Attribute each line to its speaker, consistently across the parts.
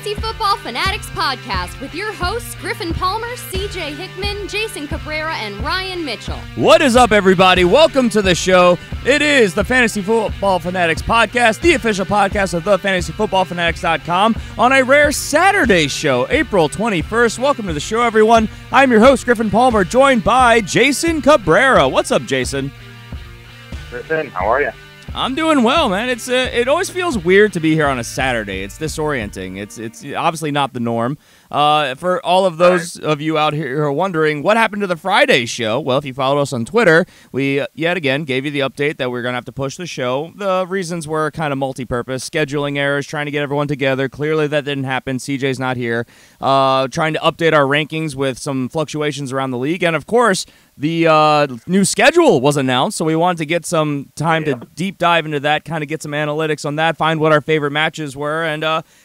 Speaker 1: Fantasy Football Fanatics podcast with your hosts Griffin Palmer, CJ Hickman, Jason Cabrera, and Ryan Mitchell.
Speaker 2: What is up, everybody? Welcome to the show. It is the Fantasy Football Fanatics podcast, the official podcast of thefantasyfootballfanatics.com on a rare Saturday show, April 21st. Welcome to the show, everyone. I'm your host, Griffin Palmer, joined by Jason Cabrera. What's up, Jason?
Speaker 3: Griffin, how are you?
Speaker 2: I'm doing well, man. It always feels weird to be here on a Saturday. It's disorienting. It's obviously not the norm. For all of those of you out here who are wondering what happened to the Friday show, well, if you followed us on Twitter, we yet again gave you the update that we're going to have to push the show. The reasons were kind of multi-purpose, scheduling errors, trying to get everyone together. Clearly that didn't happen. CJ's not here. Trying to update our rankings with some fluctuations around the league. And, of course, the new schedule was announced, so we wanted to get some time to deep dive into that, kind of get some analytics on that, find what our favorite matches were, and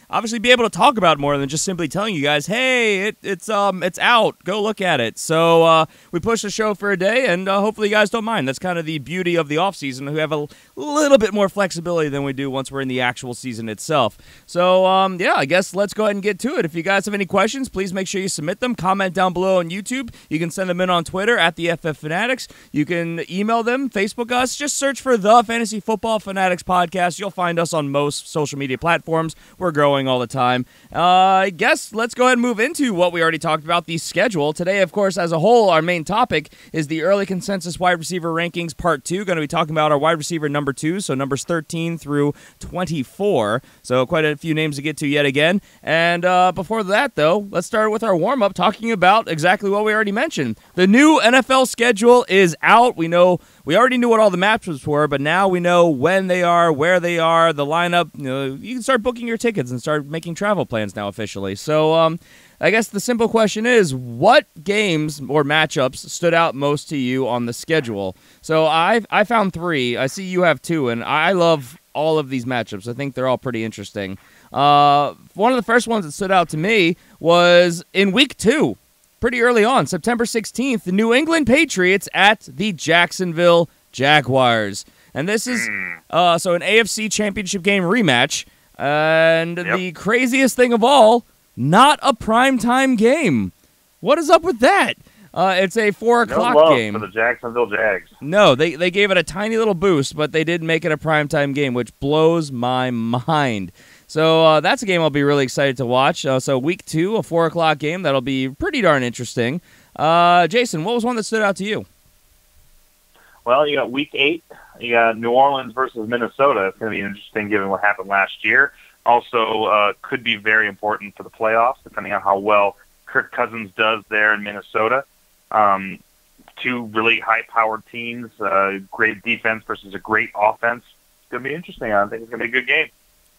Speaker 2: obviously be able to talk about more than just simply telling you guys, hey, it's out, go look at it. So we pushed the show for a day, and hopefully you guys don't mind. That's kind of the beauty of the offseason. We have a little bit more flexibility than we do once we're in the actual season itself. So, yeah, I guess let's go ahead and get to it. If you guys have any questions, please make sure you submit them. Comment down below on YouTube. You can send them in on Twitter at the FF Fanatics. You can email them, Facebook us. Just search for the Fantasy Football Fanatics podcast. You'll find us on most social media platforms. We're growing all the time. I guess let's go ahead and move into what we already talked about, the schedule. Today, of course, as a whole, our main topic is the early consensus wide receiver rankings part 2. Going to be talking about our wide receiver number 2, so numbers 13 through 24. So quite a few names to get to yet again. And before that, though, let's start with our warm-up talking about exactly what we already mentioned. The new NFL schedule is out. We already knew what all the matchups were, but now we know when they are, where they are, the lineup. You can start booking your tickets and start making travel plans now officially. So I guess the simple question is, what games or matchups stood out most to you on the schedule? So I found 3. I see you have 2, and I love all of these matchups. I think they're all pretty interesting. One of the first ones that stood out to me was in Week 2. Pretty early on, September 16th, the New England Patriots at the Jacksonville Jaguars. And this is so an AFC Championship game rematch. And the craziest thing of all, not a primetime game. What is up with that? It's a 4 o'clock game.
Speaker 3: No love for the Jacksonville Jags.
Speaker 2: No, they gave it a tiny little boost, but they did make it a primetime game, which blows my mind. So that's a game I'll be really excited to watch. So Week 2, a 4 o'clock game. That'll be pretty darn interesting. Jason, what was one that stood out to you?
Speaker 3: Well, you got Week 8. You got New Orleans versus Minnesota. It's going to be interesting given what happened last year. Also, could be very important for the playoffs, depending on how well Kirk Cousins does there in Minnesota. 2 really high-powered teams, great defense versus a great offense. It's going to be interesting. I think it's going to be a good game.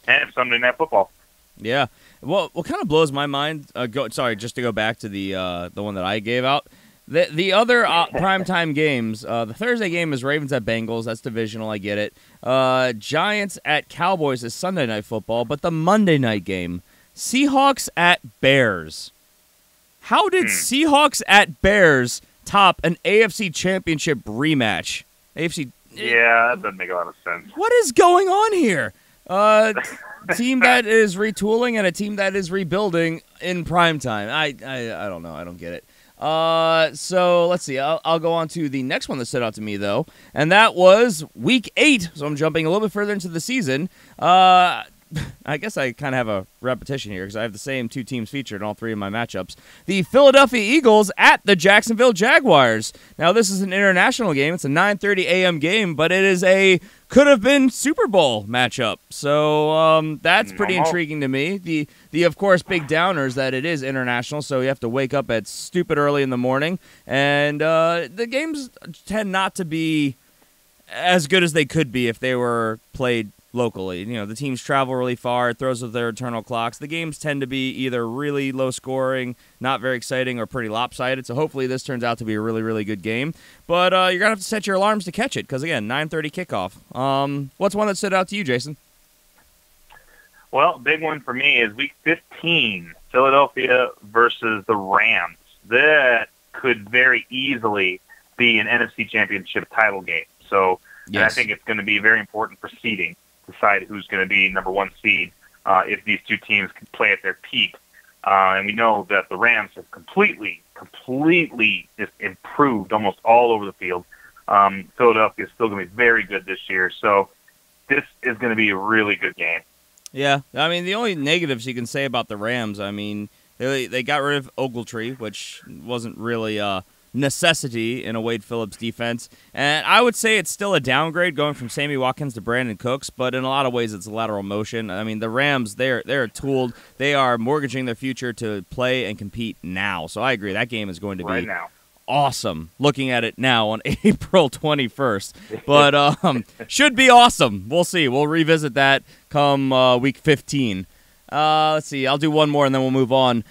Speaker 3: And it's Sunday Night Football.
Speaker 2: Yeah. Well, what kind of blows my mind, just to go back to the one that I gave out, the other primetime games, the Thursday game is Ravens at Bengals. That's divisional. I get it. Giants at Cowboys is Sunday Night Football. But the Monday night game, Seahawks at Bears. How did Seahawks at Bears top an AFC Championship rematch?
Speaker 3: Yeah, that doesn't make a lot of sense.
Speaker 2: What is going on here? Team that is retooling and a team that is rebuilding in primetime. I don't know. I don't get it. So let's see. I'll go on to the next one that stood out to me, though, and that was Week 8. So I'm jumping a little bit further into the season. I guess I kind of have a repetition here because I have the same 2 teams featured in all 3 of my matchups. The Philadelphia Eagles at the Jacksonville Jaguars. Now, this is an international game. It's a 9:30 a.m. game, but it is a could-have-been Super Bowl matchup. So that's pretty intriguing to me. The of course, big downers that it is international, so you have to wake up at stupid early in the morning. And the games tend not to be as good as they could be if they were played locally. The teams travel really far. It throws with their internal clocks. The games tend to be either really low scoring, not very exciting, or pretty lopsided. So hopefully this turns out to be a really, really good game. But you're going to have to set your alarms to catch it because, again, 9:30 kickoff. What's one that stood out to you, Jason?
Speaker 3: Well, big one for me is Week 15, Philadelphia versus the Rams. That could very easily be an NFC Championship title game. So and I think it's going to be very important for seeding. Decide who's going to be number 1 seed if these two teams can play at their peak. And we know that the Rams have completely just improved almost all over the field. Philadelphia is still going to be very good this year. So this is going to be a really good game.
Speaker 2: Yeah, I mean, the only negatives you can say about the Rams, I mean, they got rid of Ogletree, which wasn't really a necessity in a Wade Phillips defense. And I would say it's still a downgrade going from Sammy Watkins to Brandon Cooks, but in a lot of ways it's a lateral motion. I mean, the Rams, they're tooled. They are mortgaging their future to play and compete now. So I agree. That game is going to be
Speaker 3: now.
Speaker 2: Awesome. Looking at it now on April 21st. But should be awesome. We'll see. We'll revisit that come week 15. Let's see. I'll do one more and then we'll move on.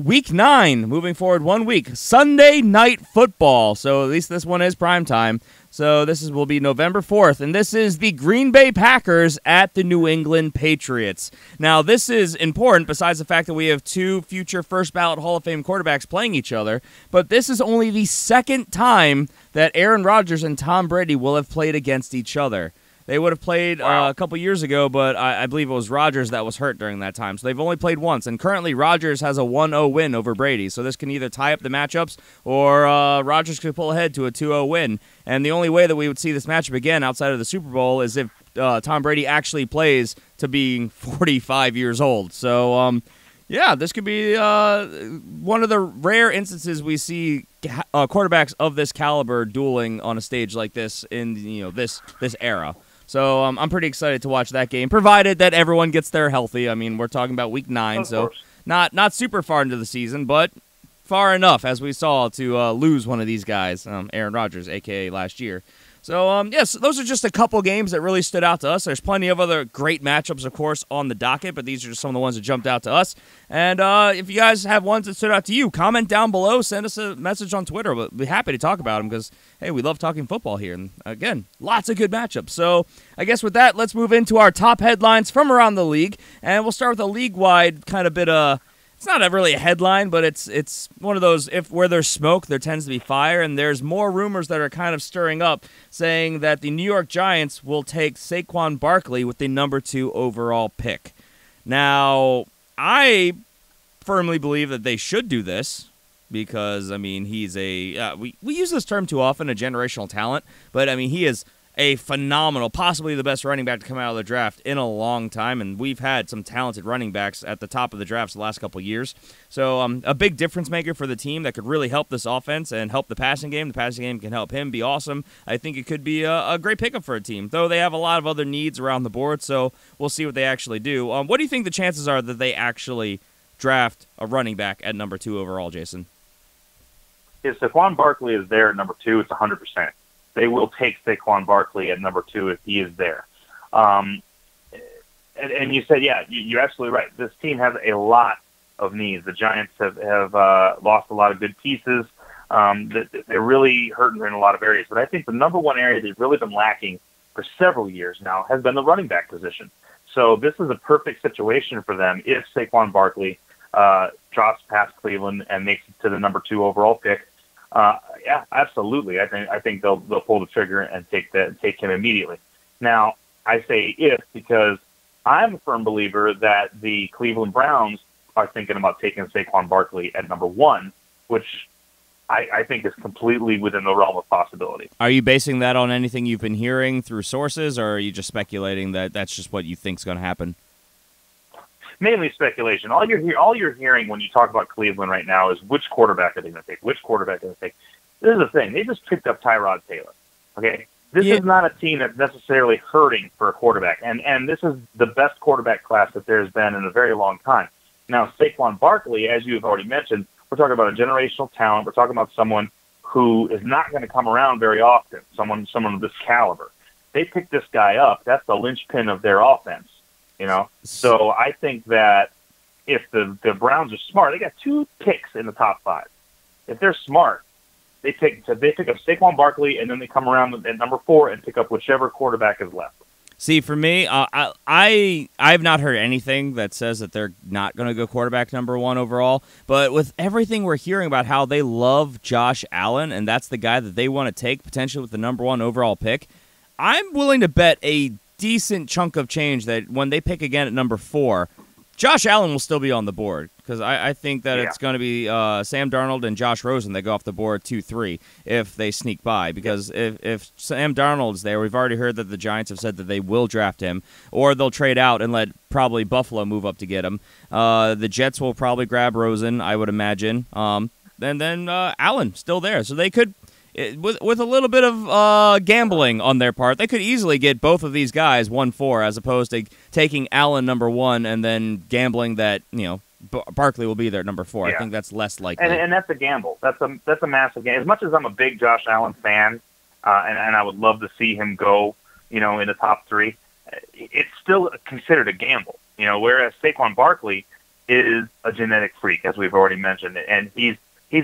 Speaker 2: Week 9, moving forward 1 week. Sunday Night Football. So at least this one is prime time. So will be November 4th, and this is the Green Bay Packers at the New England Patriots. Now, this is important besides the fact that we have two future first-ballot Hall of Fame quarterbacks playing each other, but this is only the second time that Aaron Rodgers and Tom Brady will have played against each other. They would have played a couple years ago, but I believe it was Rodgers that was hurt during that time. So they've only played once, and currently Rodgers has a 1-0 win over Brady. So this can either tie up the matchups or Rodgers could pull ahead to a 2-0 win. And the only way that we would see this matchup again outside of the Super Bowl is if Tom Brady actually plays to being 45 years old. So, yeah, this could be one of the rare instances we see quarterbacks of this caliber dueling on a stage like this in this era. So I'm pretty excited to watch that game, provided that everyone gets there healthy. I mean, we're talking about week 9, so not super far into the season, but far enough, as we saw, to lose one of these guys, Aaron Rodgers, a.k.a. last year. So, yes, those are just a couple games that really stood out to us. There's plenty of other great matchups, of course, on the docket, but these are just some of the ones that jumped out to us. And if you guys have ones that stood out to you, comment down below, send us a message on Twitter. We'll be happy to talk about them because, hey, we love talking football here. And, again, lots of good matchups. So, I guess with that, let's move into our top headlines from around the league. And we'll start with a league-wide kind of bit of... It's not really a headline, but it's one of those, where there's smoke, there tends to be fire, and there's more rumors that are kind of stirring up, saying that the New York Giants will take Saquon Barkley with the number 2 overall pick. Now, I firmly believe that they should do this, because, I mean, he's we use this term too often, a generational talent, but, I mean, he is a phenomenal, possibly the best running back to come out of the draft in a long time, and we've had some talented running backs at the top of the drafts the last couple of years. So a big difference maker for the team that could really help this offense and help the passing game. The passing game can help him be awesome. I think it could be a great pickup for a team, though they have a lot of other needs around the board, so we'll see what they actually do. What do you think the chances are that they actually draft a running back at number 2 overall, Jason?
Speaker 3: If Saquon Barkley is there at number 2, it's 100%. They will take Saquon Barkley at number 2 if he is there. And you said, yeah, you're absolutely right. This team has a lot of needs. The Giants have lost a lot of good pieces. They're really hurting in a lot of areas. But I think the number one area they've really been lacking for several years now has been the running back position. So this is a perfect situation for them if Saquon Barkley drops past Cleveland and makes it to the number 2 overall pick. Yeah, absolutely. I think they'll pull the trigger and take him immediately. Now, I say if because I'm a firm believer that the Cleveland Browns are thinking about taking Saquon Barkley at number 1, which I think is completely within the realm of possibility.
Speaker 2: Are you basing that on anything you've been hearing through sources, or are you just speculating that that's just what you think is going to happen?
Speaker 3: Mainly speculation. All you're hearing when you talk about Cleveland right now is which quarterback are they going to take? Which quarterback are they going to take? This is the thing. They just picked up Tyrod Taylor. Okay? This is not a team that's necessarily hurting for a quarterback. And this is the best quarterback class that there's been in a very long time. Now, Saquon Barkley, as you have already mentioned, we're talking about a generational talent. We're talking about someone who is not going to come around very often, someone of this caliber. They picked this guy up. That's the linchpin of their offense. So I think that if the Browns are smart, they got 2 picks in the top 5. If they're smart, they pick up Saquon Barkley, and then they come around at number 4 and pick up whichever quarterback is left.
Speaker 2: See, for me, I've not heard anything that says that they're not going to go quarterback number 1 overall. But with everything we're hearing about how they love Josh Allen, and that's the guy that they want to take potentially with the number 1 overall pick, I'm willing to bet a decent chunk of change that when they pick again at number 4, Josh Allen will still be on the board because I think that it's going to be Sam Darnold and Josh Rosen that go off the board 2-3 if they sneak by. Because if Sam Darnold's there, we've already heard that the Giants have said that they will draft him, or they'll trade out and let probably Buffalo move up to get him. The Jets will probably grab Rosen, I would imagine. And then Allen still there, so they could. With a little bit of gambling on their part, they could easily get both of these guys 1-4, as opposed to taking Allen number 1 and then gambling that Barkley will be there at number 4. I think that's less likely.
Speaker 3: And that's a gamble. That's a massive gamble. As much as I'm a big Josh Allen fan, and I would love to see him go, in the top 3, it's still considered a gamble. Whereas Saquon Barkley is a genetic freak, as we've already mentioned, and he's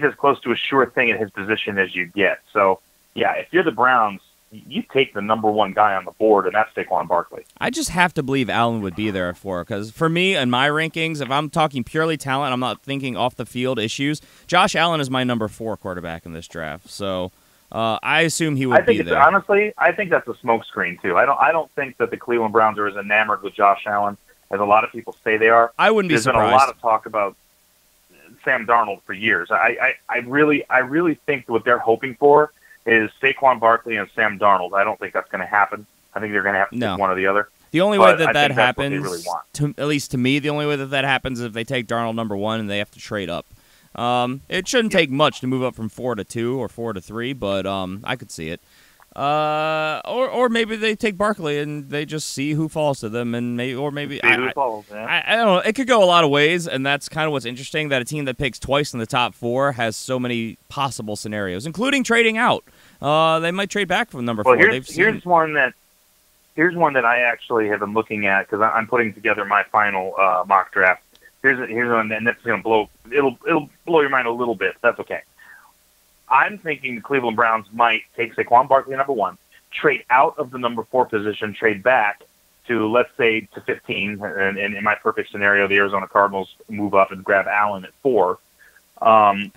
Speaker 3: as close to a sure thing at his position as you get. So, if you're the Browns, you take the number 1 guy on the board, and that's Saquon Barkley.
Speaker 2: I just have to believe Allen would be there at 4, because for me, in my rankings, if I'm talking purely talent, I'm not thinking off-the-field issues, Josh Allen is my number 4 quarterback in this draft. So I assume he would be there.
Speaker 3: Honestly, I think that's a smokescreen, too. I don't think that the Cleveland Browns are as enamored with Josh Allen as a lot of people say they are.
Speaker 2: I wouldn't be surprised.
Speaker 3: There's been a lot of talk about Sam Darnold for years. I really think what they're hoping for is Saquon Barkley and Sam Darnold. I don't think that's going to happen. I think they're going to have to pick one or the other.
Speaker 2: The only way that happens,
Speaker 3: really
Speaker 2: at least to me, the only way that happens is if they take Darnold number 1 and they have to trade up. It shouldn't take much to move up from 4 to 2 or 4 to 3, but I could see it. Or maybe they take Barkley and they just see who falls to them, and maybe I don't know. It could go a lot of ways, and that's kind of what's interesting. That a team that picks twice in the top 4 has so many possible scenarios, including trading out. They might trade back from number 4.
Speaker 3: Here's one that I actually have been looking at because I'm putting together my final mock draft. Here's one, and that's going to it'll blow your mind a little bit. That's okay. I'm thinking the Cleveland Browns might take Saquon Barkley number 1, trade out of the number 4 position, trade back to, let's say, to 15. And in my perfect scenario, the Arizona Cardinals move up and grab Allen at 4, and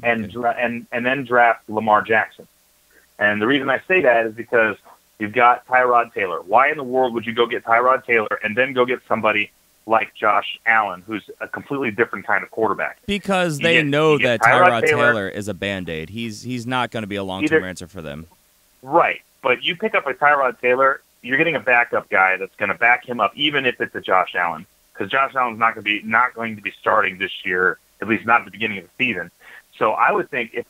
Speaker 3: then draft Lamar Jackson. And the reason I say that is because you've got Tyrod Taylor. Why in the world would you go get Tyrod Taylor and then go get somebody like Josh Allen, who's a completely different kind of quarterback?
Speaker 2: Because they know that Tyrod Taylor is a Band-Aid. He's not going to be a long-term answer for them.
Speaker 3: Right. But you pick up a Tyrod Taylor, you're getting a backup guy that's going to back him up, even if it's a Josh Allen. Because Josh Allen's not going to be starting this year, at least not at the beginning of the season. So I would think if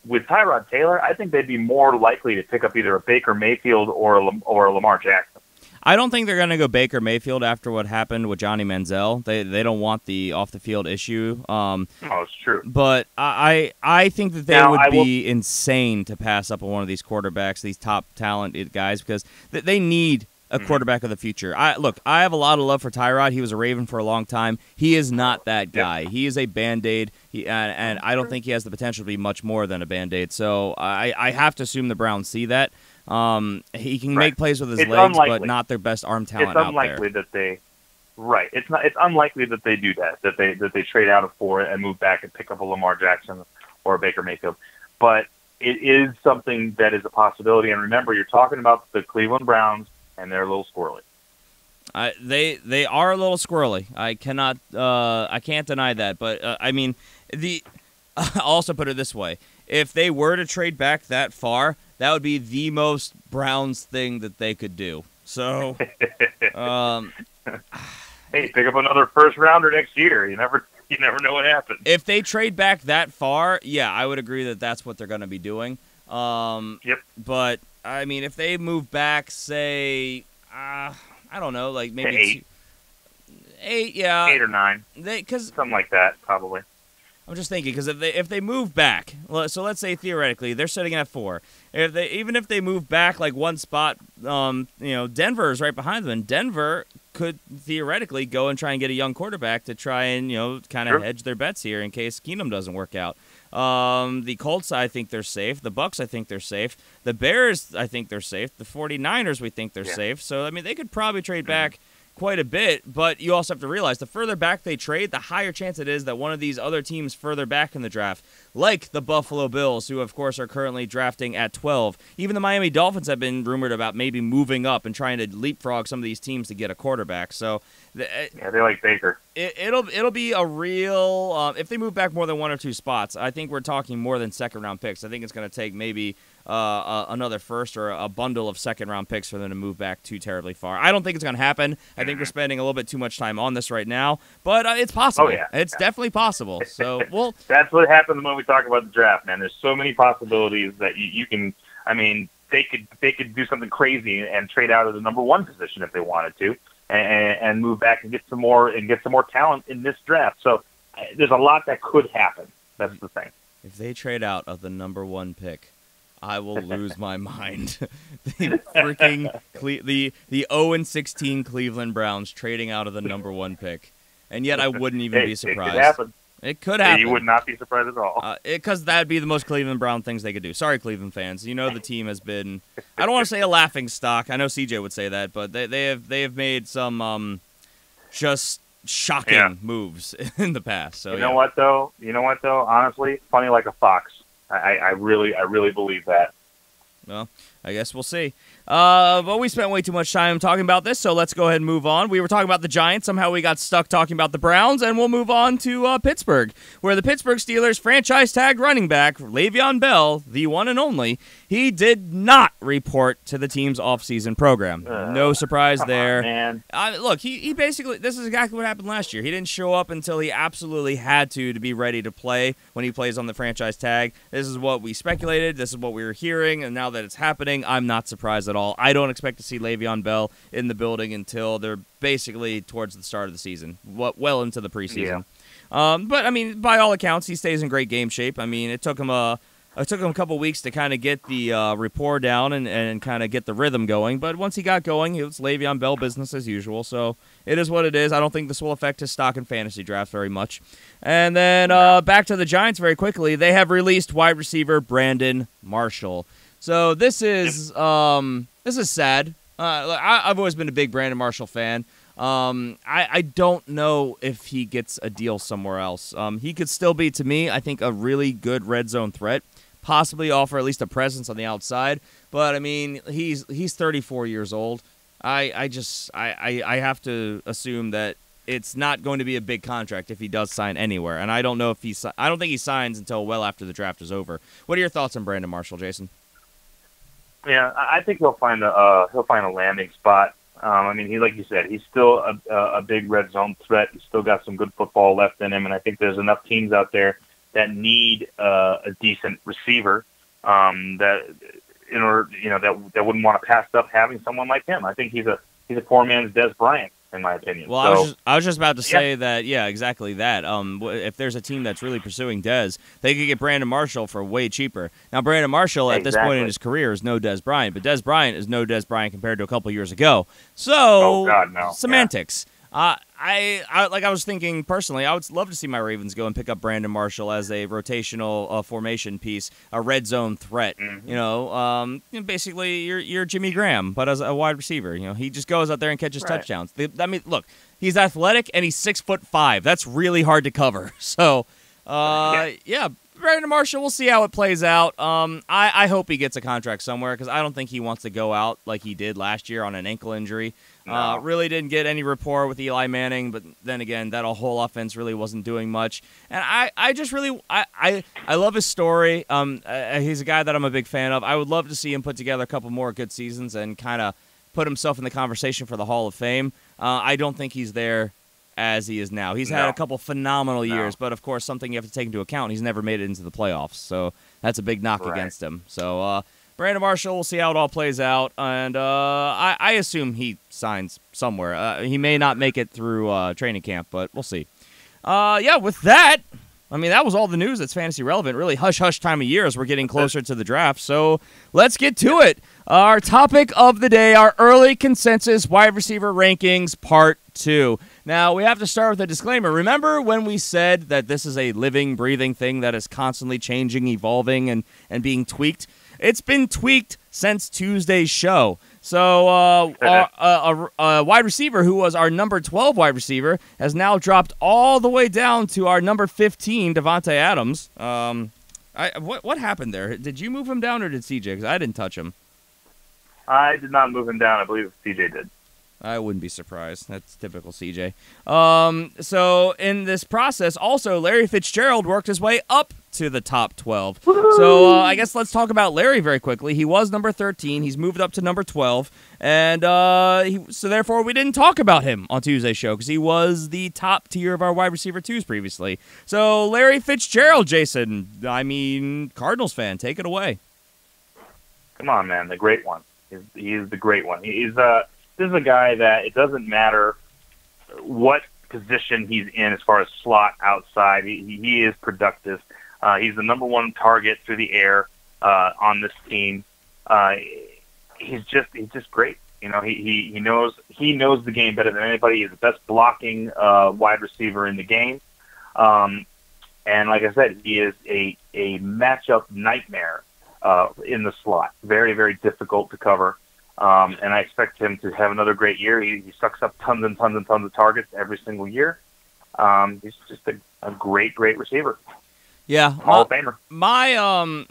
Speaker 3: with Tyrod Taylor, I think they'd be more likely to pick up either a Baker Mayfield or a Lamar Jackson.
Speaker 2: I don't think they're going to go Baker Mayfield after what happened with Johnny Manziel. They don't want the off-the-field issue.
Speaker 3: It's true.
Speaker 2: But I think that they would be insane to pass up on one of these quarterbacks, these top talented guys, because they need a quarterback of the future. I have a lot of love for Tyrod. He was a Raven for a long time. He is not that guy. Yep. He is a Band-Aid, and I don't think he has the potential to be much more than a Band-Aid. So I have to assume the Browns see that. He can make plays with his legs, but not their best arm talent out there.
Speaker 3: It's unlikely that they do that. That they trade out of 4 and move back and pick up a Lamar Jackson or a Baker Mayfield. But it is something that is a possibility. And remember, you're talking about the Cleveland Browns, and they're a little squirrely.
Speaker 2: They are a little squirrely. I can't deny that. But I mean, I'll also put it this way: if they were to trade back that far, that would be the most Browns thing that they could do. So,
Speaker 3: hey, pick up another first rounder next year. You never know what happens.
Speaker 2: If they trade back that far, yeah, I would agree that that's what they're going to be doing.
Speaker 3: Yep.
Speaker 2: But I mean, if they move back, say, I don't know, like maybe 8, yeah,
Speaker 3: 8 or 9, something like that, probably.
Speaker 2: I'm just thinking because if they move back, so let's say theoretically they're sitting at 4. Even if they move back like one spot, Denver is right behind them, and Denver could theoretically go and try and get a young quarterback to try and kind of hedge their bets here in case Keenum doesn't work out. The Colts, I think they're safe. The Bucs, I think they're safe. The Bears, I think they're safe. The 49ers, we think they're safe. So I mean, they could probably trade back quite a bit, but you also have to realize the further back they trade, the higher chance it is that one of these other teams further back in the draft, like the Buffalo Bills, who of course are currently drafting at 12. Even the Miami Dolphins have been rumored about maybe moving up and trying to leapfrog some of these teams to get a quarterback. So
Speaker 3: yeah, they like Baker.
Speaker 2: It'll be a real if they move back more than one or two spots, I think we're talking more than second-round picks. I think it's going to take maybe another first or a bundle of second-round picks for them to move back too terribly far. I don't think it's going to happen. I think we're spending a little bit too much time on this right now, but it's possible.
Speaker 3: Oh, yeah.
Speaker 2: It's definitely possible. So, well,
Speaker 3: that's what happens when we talk about the draft, man. There's so many possibilities that you can. I mean, they could do something crazy and trade out of the number one position if they wanted to, and move back and get some more talent in this draft. So there's a lot that could happen. That's the thing.
Speaker 2: If they trade out of the number one pick, I will lose my mind. The freaking the 0-16 Cleveland Browns trading out of the number one pick, and yet I wouldn't even be surprised.
Speaker 3: It could happen.
Speaker 2: It could happen.
Speaker 3: You would not be surprised at all.
Speaker 2: Because that'd be the most Cleveland Brown things they could do. Sorry, Cleveland fans. You know the team has been. I don't want to say a laughing stock. I know CJ would say that, but they have made some just shocking moves in the past. So
Speaker 3: you know what though? Honestly, funny like a fox. I really believe that.
Speaker 2: Well, I guess we'll see. But we spent way too much time talking about this, so let's go ahead and move on. We were talking about the Giants. Somehow we got stuck talking about the Browns, and we'll move on to Pittsburgh, where the Pittsburgh Steelers franchise-tagged running back Le'Veon Bell, the one and only, he did not report to the team's offseason program. No surprise there.
Speaker 3: Man.
Speaker 2: Look, he basically, this is exactly what happened last year. He didn't show up until he absolutely had to be ready to play when he plays on the franchise tag. This is what we speculated. This is what we were hearing, and now that it's happening, I'm not surprised at all. I don't expect to see Le'Veon Bell in the building until they're basically towards the start of the season, well into the preseason. Yeah. But, I mean, by all accounts, he stays in great game shape. I mean, it took him a couple weeks to kind of get the rapport down and kind of get the rhythm going. But once he got going, it was Le'Veon Bell business as usual. So it is what it is. I don't think this will affect his stock and fantasy draft very much. And then back to the Giants very quickly. They have released wide receiver Brandon Marshall. So this is sad. I've always been a big Brandon Marshall fan. I don't know if he gets a deal somewhere else. He could still be, to me, I think, a really good red zone threat. Possibly offer at least a presence on the outside. But, I mean, he's 34 years old. I have to assume that it's not going to be a big contract if he does sign anywhere. And I don't know if I don't think he signs until well after the draft is over. What are your thoughts on Brandon Marshall, Jason?
Speaker 3: Yeah, I think he'll find a landing spot. I mean, like you said, he's still a big red zone threat. He's still got some good football left in him, and I think there's enough teams out there that need a decent receiver that in order that wouldn't want to pass up having someone like him. I think he's a poor man's Des Bryant, in my opinion.
Speaker 2: Well, I was just about to say that. Yeah, exactly that. If there's a team that's really pursuing Dez, they could get Brandon Marshall for way cheaper. Now, Brandon Marshall at this point in his career is no Des Bryant, but Des Bryant is no Des Bryant compared to a couple years ago. So, semantics. Yeah. I was thinking personally, I would love to see my Ravens go and pick up Brandon Marshall as a rotational formation piece, a red zone threat. Mm-hmm. Basically you're Jimmy Graham, but as a wide receiver. He just goes out there and catches touchdowns. I mean, look, he's athletic and he's 6'5". That's really hard to cover. So, yeah. Brandon Marshall, we'll see how it plays out. I hope he gets a contract somewhere because I don't think he wants to go out like he did last year on an ankle injury. No. Really didn't get any rapport with Eli Manning, but then again, that whole offense really wasn't doing much. And I just really I love his story. He's a guy that I'm a big fan of. I would love to see him put together a couple more good seasons and kind of put himself in the conversation for the Hall of Fame. I don't think he's there as he is now. He's had a couple phenomenal years, but of course, something you have to take into account, he's never made it into the playoffs, so that's a big knock against him. So, Brandon Marshall, we'll see how it all plays out, and I assume he signs somewhere. He may not make it through training camp, but we'll see. With that, I mean, that was all the news that's fantasy relevant. Really hush-hush time of year as we're getting closer to the draft, so let's get to it. Our topic of the day, our early consensus wide receiver rankings, part 2. Now, we have to start with a disclaimer. Remember when we said that this is a living, breathing thing that is constantly changing, evolving, and being tweaked? It's been tweaked since Tuesday's show. So a wide receiver who was our number 12 wide receiver has now dropped all the way down to our number 15, Devontae Adams. What happened there? Did you move him down or did CJ? Because I didn't touch him.
Speaker 3: I did not move him down. I believe CJ did.
Speaker 2: I wouldn't be surprised. That's typical CJ. So in this process, also, Larry Fitzgerald worked his way up to the top 12. Woo-hoo! So I guess let's talk about Larry very quickly. He was number 13. He's moved up to number 12. And so therefore, we didn't talk about him on Tuesday's show because he was the top tier of our wide receiver twos previously. So Larry Fitzgerald, Jason, Cardinals fan, take it away.
Speaker 3: Come on, man, the great one. He's the great one. This is a guy that it doesn't matter what position he's in as far as slot outside. He is productive. He's the number one target through the air on this team. He's just great. You know, he knows the game better than anybody. He's the best blocking wide receiver in the game. And like I said, he is a matchup nightmare in the slot. Very, very difficult to cover. And I expect him to have another great year. He sucks up tons and tons and tons of targets every single year. He's just a great receiver.
Speaker 2: Yeah,
Speaker 3: Hall of Famer.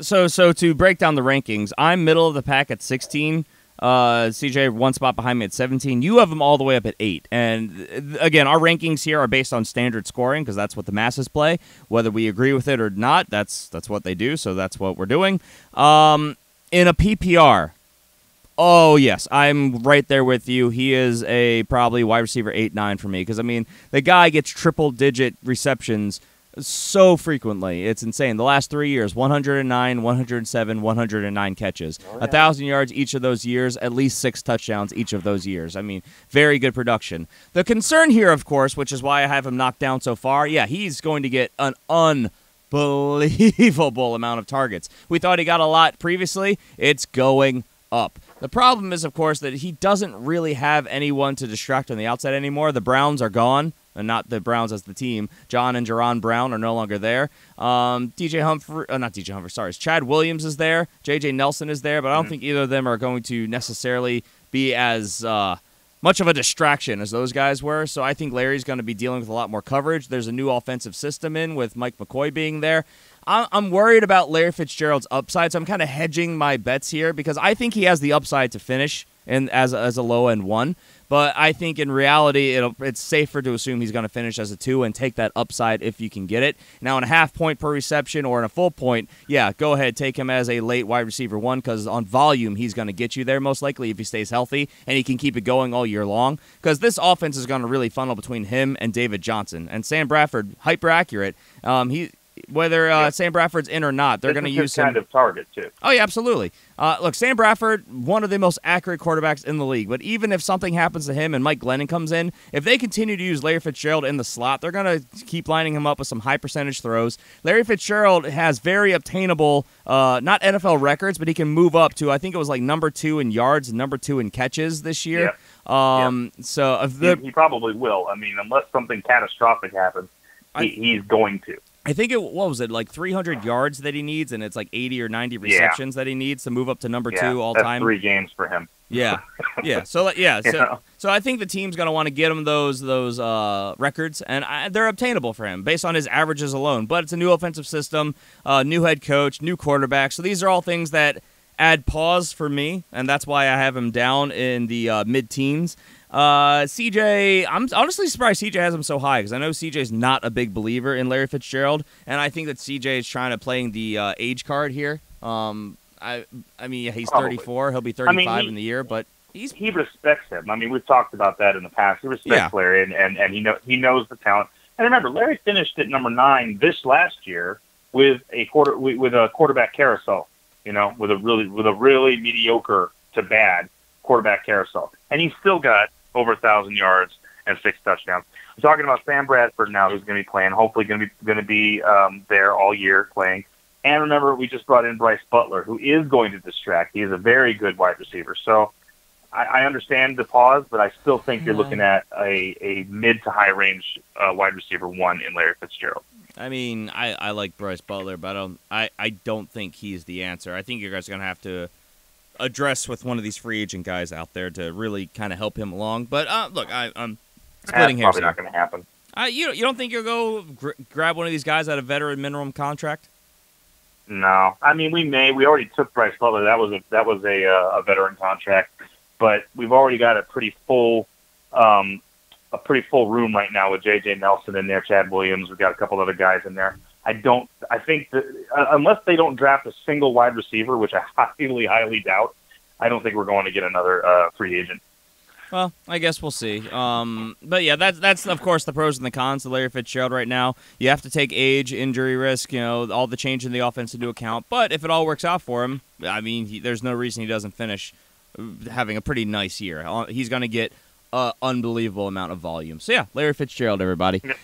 Speaker 2: So to break down the rankings, I'm middle of the pack at 16. CJ one spot behind me at 17. You have them all the way up at 8. And again, our rankings here are based on standard scoring because that's what the masses play. Whether we agree with it or not, that's what they do. So that's what we're doing. In a PPR. Oh, yes, I'm right there with you. He is a probably wide receiver 8-9 for me because, the guy gets triple-digit receptions so frequently. It's insane. The last 3 years, 109, 107, 109 catches. 1,000 yards each of those years, at least 6 touchdowns each of those years. Very good production. The concern here, of course, which is why I have him knocked down so far, he's going to get an unbelievable amount of targets. We thought he got a lot previously. It's going up. The problem is, of course, that he doesn't really have anyone to distract on the outside anymore. The Browns are gone, and not the Browns as the team. John and Jerron Brown are no longer there. Chad Williams is there. J.J. Nelson is there, but I don't think either of them are going to necessarily be as much of a distraction as those guys were. So I think Larry's going to be dealing with a lot more coverage. There's a new offensive system with Mike McCoy being there. I'm worried about Larry Fitzgerald's upside, so I'm kind of hedging my bets here because I think he has the upside to finish as a low-end 1. But I think in reality, it's safer to assume he's going to finish as a 2 and take that upside if you can get it. Now, in a half point per reception or in a full point, go ahead, take him as a late wide receiver 1 because on volume, he's going to get you there most likely if he stays healthy and he can keep it going all year long because this offense is going to really funnel between him and David Johnson. And Sam Bradford, hyper accurate, whether Sam Bradford's in or not, they're going to use him.
Speaker 3: Kind of target, too.
Speaker 2: Oh, yeah, absolutely. Look, Sam Bradford, one of the most accurate quarterbacks in the league. But even if something happens to him and Mike Glennon comes in, if they continue to use Larry Fitzgerald in the slot, they're going to keep lining him up with some high percentage throws. Larry Fitzgerald has very obtainable, not NFL records, but he can move up to, I think it was like number 2 in yards and number 2 in catches this year.
Speaker 3: Yeah.
Speaker 2: So
Speaker 3: he probably will. Unless something catastrophic happens, he's going to.
Speaker 2: I think like 300 yards that he needs, and it's like 80 or 90 receptions that he needs to move up to number 2 all time.
Speaker 3: That's 3 games for him.
Speaker 2: Yeah. So I think the team's going to want to get him those records, and they're obtainable for him based on his averages alone. But it's a new offensive system, new head coach, new quarterback. So these are all things that add pause for me, and that's why I have him down in the mid-teens. CJ, I'm honestly surprised CJ has him so high because I know CJ's not a big believer in Larry Fitzgerald, and I think that CJ is trying to play the age card here. He's 34. He'll be 35 in the year, but
Speaker 3: he respects him. We've talked about that in the past. He respects Larry, and he knows the talent. And remember, Larry finished at number 9 this last year with a quarterback carousel. With a really mediocre to bad quarterback carousel, and he's still got over 1,000 yards and 6 touchdowns. I'm talking about Sam Bradford now, who's going to be playing. Hopefully, going to be there all year playing. And remember, we just brought in Bryce Butler, who is going to distract. He is a very good wide receiver. So I understand the pause, but I still think you're looking at a mid to high range wide receiver 1 in Larry Fitzgerald.
Speaker 2: I like Bryce Butler, but I don't think he's the answer. I think you guys are going to have to address with one of these free agent guys out there to really kind of help him along. But look, I'm
Speaker 3: That's
Speaker 2: splitting hairs.
Speaker 3: probably not going to happen.
Speaker 2: You don't think you'll go grab one of these guys at a veteran minimum contract?
Speaker 3: No, I mean we may. We already took Bryce Butler. That was a veteran contract, but we've already got a pretty full room right now with J.J. Nelson in there, Chad Williams. We've got a couple other guys in there. I think that unless they don't draft a single wide receiver, which I highly doubt, I don't think we're going to get another free agent.
Speaker 2: Well, I guess we'll see. But yeah, that's of course the pros and the cons of Larry Fitzgerald right now. You have to take age, injury risk, all the change in the offense into account. But if it all works out for him, I mean, there's no reason he doesn't finish having a pretty nice year. He's going to get an unbelievable amount of volume. So yeah, Larry Fitzgerald, everybody.
Speaker 3: Yep.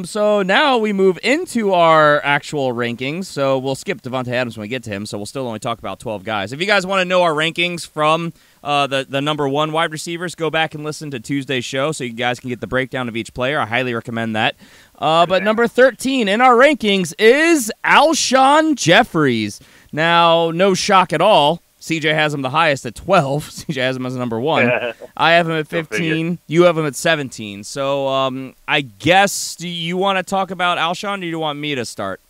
Speaker 2: So now we move into our actual rankings. So we'll skip Devontae Adams when we get to him. So we'll still only talk about 12 guys. If you guys want to know our rankings from the number one wide receivers, go back and listen to Tuesday's show so you guys can get the breakdown of each player. I highly recommend that. But number 13 in our rankings is Alshon Jeffries. Now, no shock at all. CJ has him the highest at 12. CJ has him as number 1. I have him at 15. You have him at 17. So I guess, do you want to talk about Alshon, or do you want me to start?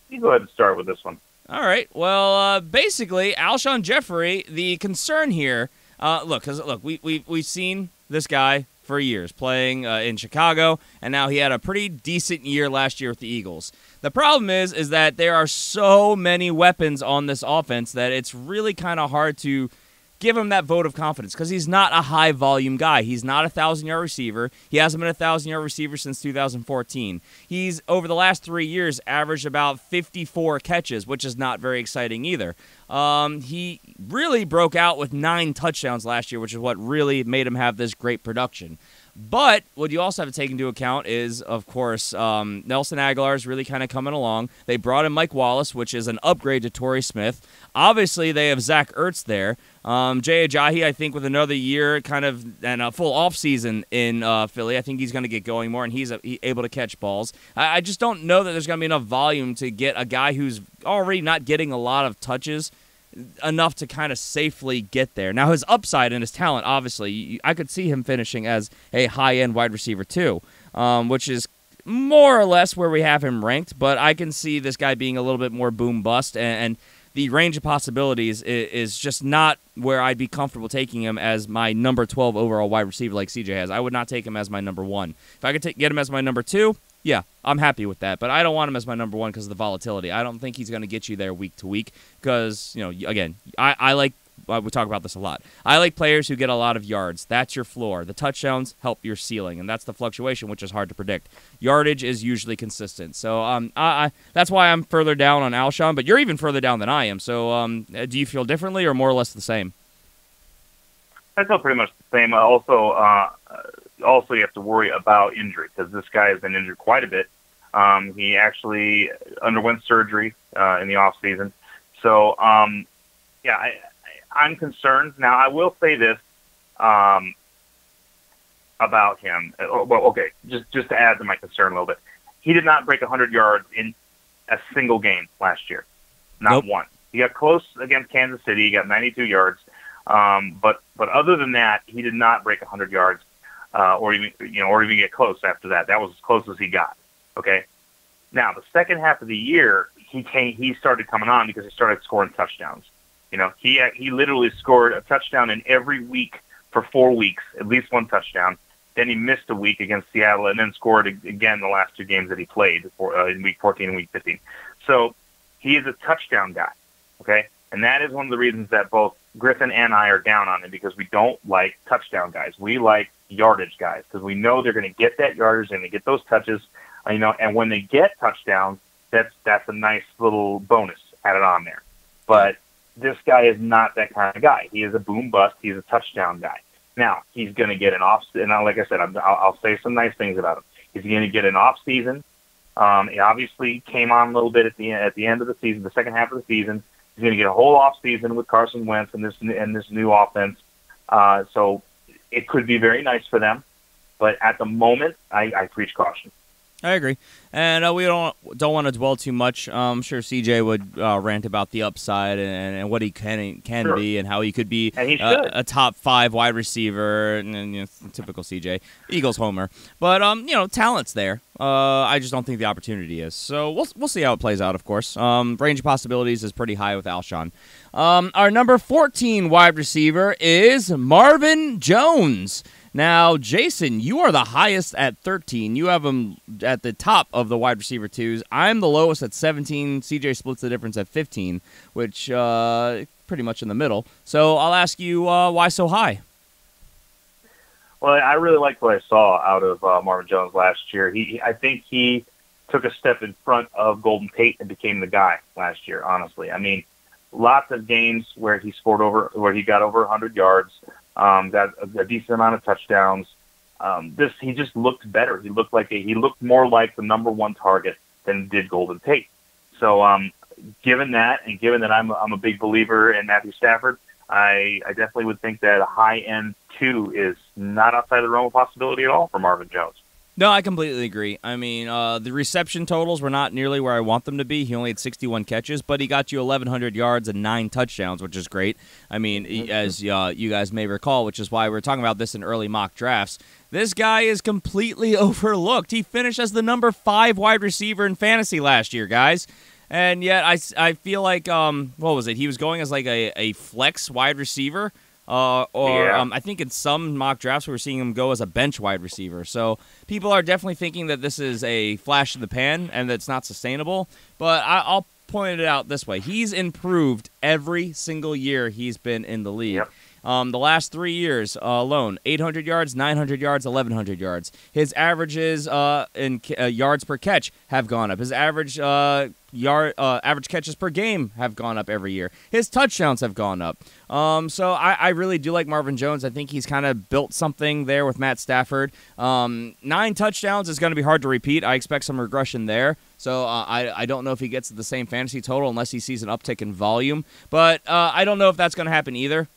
Speaker 3: You go ahead and start with this one.
Speaker 2: All right. Well, basically, Alshon Jeffrey, the concern here, look, we've seen this guy for years playing in Chicago, and now he had a pretty decent year last year with the Eagles. The problem is that there are so many weapons on this offense that it's really kind of hard to give him that vote of confidence because he's not a high-volume guy. He's not a 1,000-yard receiver. He hasn't been a 1,000-yard receiver since 2014. He's, over the last 3 years, averaged about 54 catches, which is not very exciting either. He really broke out with 9 touchdowns last year, which is what really made him have this great production. But what you also have to take into account is, of course, Nelson Aguilar is really kind of coming along. They brought in Mike Wallace, which is an upgrade to Torrey Smith. Obviously, they have Zach Ertz there. Jay Ajayi, I think, with another year kind of and a full offseason in Philly, I think he's going to get going more, and he's able to catch balls. I just don't know that there's going to be enough volume to get a guy who's already not getting a lot of touches enough to kind of safely get there. Now, his upside and his talent, obviously, I could see him finishing as a high-end wide receiver too, which is more or less where we have him ranked, but I can see this guy being a little bit more boom-bust, and the range of possibilities is just not where I'd be comfortable taking him as my number 12 overall wide receiver like CJ has. I would not take him as my number 1. If I could get him as my number 2, yeah, I'm happy with that, but I don't want him as my number 1 because of the volatility. I don't think he's going to get you there week to week because, again, I like, we talk about this a lot. I like players who get a lot of yards. That's your floor. The touchdowns help your ceiling, and that's the fluctuation, which is hard to predict. Yardage is usually consistent. So that's why I'm further down on Alshon, but you're even further down than I am. So do you feel differently or more or less the same?
Speaker 3: I feel pretty much the same. Also, you have to worry about injury because this guy has been injured quite a bit. He actually underwent surgery in the off season. So, I'm concerned. Now, I will say this about him. Well, okay, just to add to my concern a little bit. He did not break 100 yards in a single game last year. Not one. He got close against Kansas City. He got 92 yards. But other than that, he did not break 100 yards or even get close after that. That was as close as he got. Okay. Now, the second half of the year, he started coming on because he started scoring touchdowns. He literally scored a touchdown in every week for 4 weeks, at least one touchdown. Then he missed a week against Seattle and then scored again the last 2 games that he played in week 14 and week 15. So he is a touchdown guy, okay? And that is one of the reasons that both Griffin and I are down on him because we don't like touchdown guys. We like yardage guys because we know they're going to get that yardage and they get those touches, and when they get touchdowns, that's a nice little bonus added on there. But this guy is not that kind of guy. He is a boom bust. He's a touchdown guy. Now, he's going to get an off, and like I said, I'll say some nice things about him. He's going to get an off season. He obviously came on a little bit at the end of the season, the second half of the season. He's going to get a whole off season with Carson Wentz and this new offense. So it could be very nice for them, but at the moment, I preach caution.
Speaker 2: I agree, and we don't want to dwell too much. I'm sure CJ would rant about the upside and what he can
Speaker 3: Sure.
Speaker 2: be and how he could be
Speaker 3: And he should.
Speaker 2: a top 5 wide receiver. And typical CJ, Eagles homer, but talent's there. I just don't think the opportunity is. So we'll see how it plays out. Of course, range of possibilities is pretty high with Alshon. Our number 14 wide receiver is Marvin Jones. Now, Jason, you are the highest at 13. You have him at the top of the wide receiver twos. I'm the lowest at 17. CJ splits the difference at 15, which pretty much in the middle. So I'll ask you, why so high?
Speaker 3: Well, I really liked what I saw out of Marvin Jones last year. I think he took a step in front of Golden Tate and became the guy last year, honestly. I mean, lots of games where he got over 100 yards. Got a decent amount of touchdowns. He just looked better. He looked more like the number one target than did Golden Tate. So, given that, and given that I'm a big believer in Matthew Stafford, I definitely would think that a high end 2 is not outside the realm of possibility at all for Marvin Jones.
Speaker 2: No, I completely agree. I mean, the reception totals were not nearly where I want them to be. He only had 61 catches, but he got you 1,100 yards and 9 touchdowns, which is great. I mean, as you guys may recall, which is why we're talking about this in early mock drafts, this guy is completely overlooked. He finished as the number 5 wide receiver in fantasy last year, guys. And yet I feel like, what was it? He was going as like a flex wide receiver. I think in some mock drafts we were seeing him go as a bench wide receiver. So people are definitely thinking that this is a flash in the pan and that's not sustainable. But I'll point it out this way. He's improved every single year he's been in the league.
Speaker 3: Yep.
Speaker 2: The last 3 years alone, 800 yards, 900 yards, 1,100 yards. His averages in yards per catch have gone up. His average average catches per game have gone up every year. His touchdowns have gone up. So I really do like Marvin Jones. I think he's kind of built something there with Matt Stafford. 9 touchdowns is going to be hard to repeat. I expect some regression there. So I don't know if he gets the same fantasy total unless he sees an uptick in volume. But I don't know if that's going to happen either.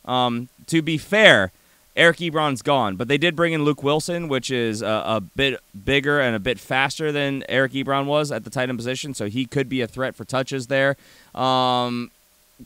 Speaker 2: To be fair, Eric Ebron's gone, but they did bring in Luke Wilson, which is a bit bigger and a bit faster than Eric Ebron was at the tight end position, so he could be a threat for touches there.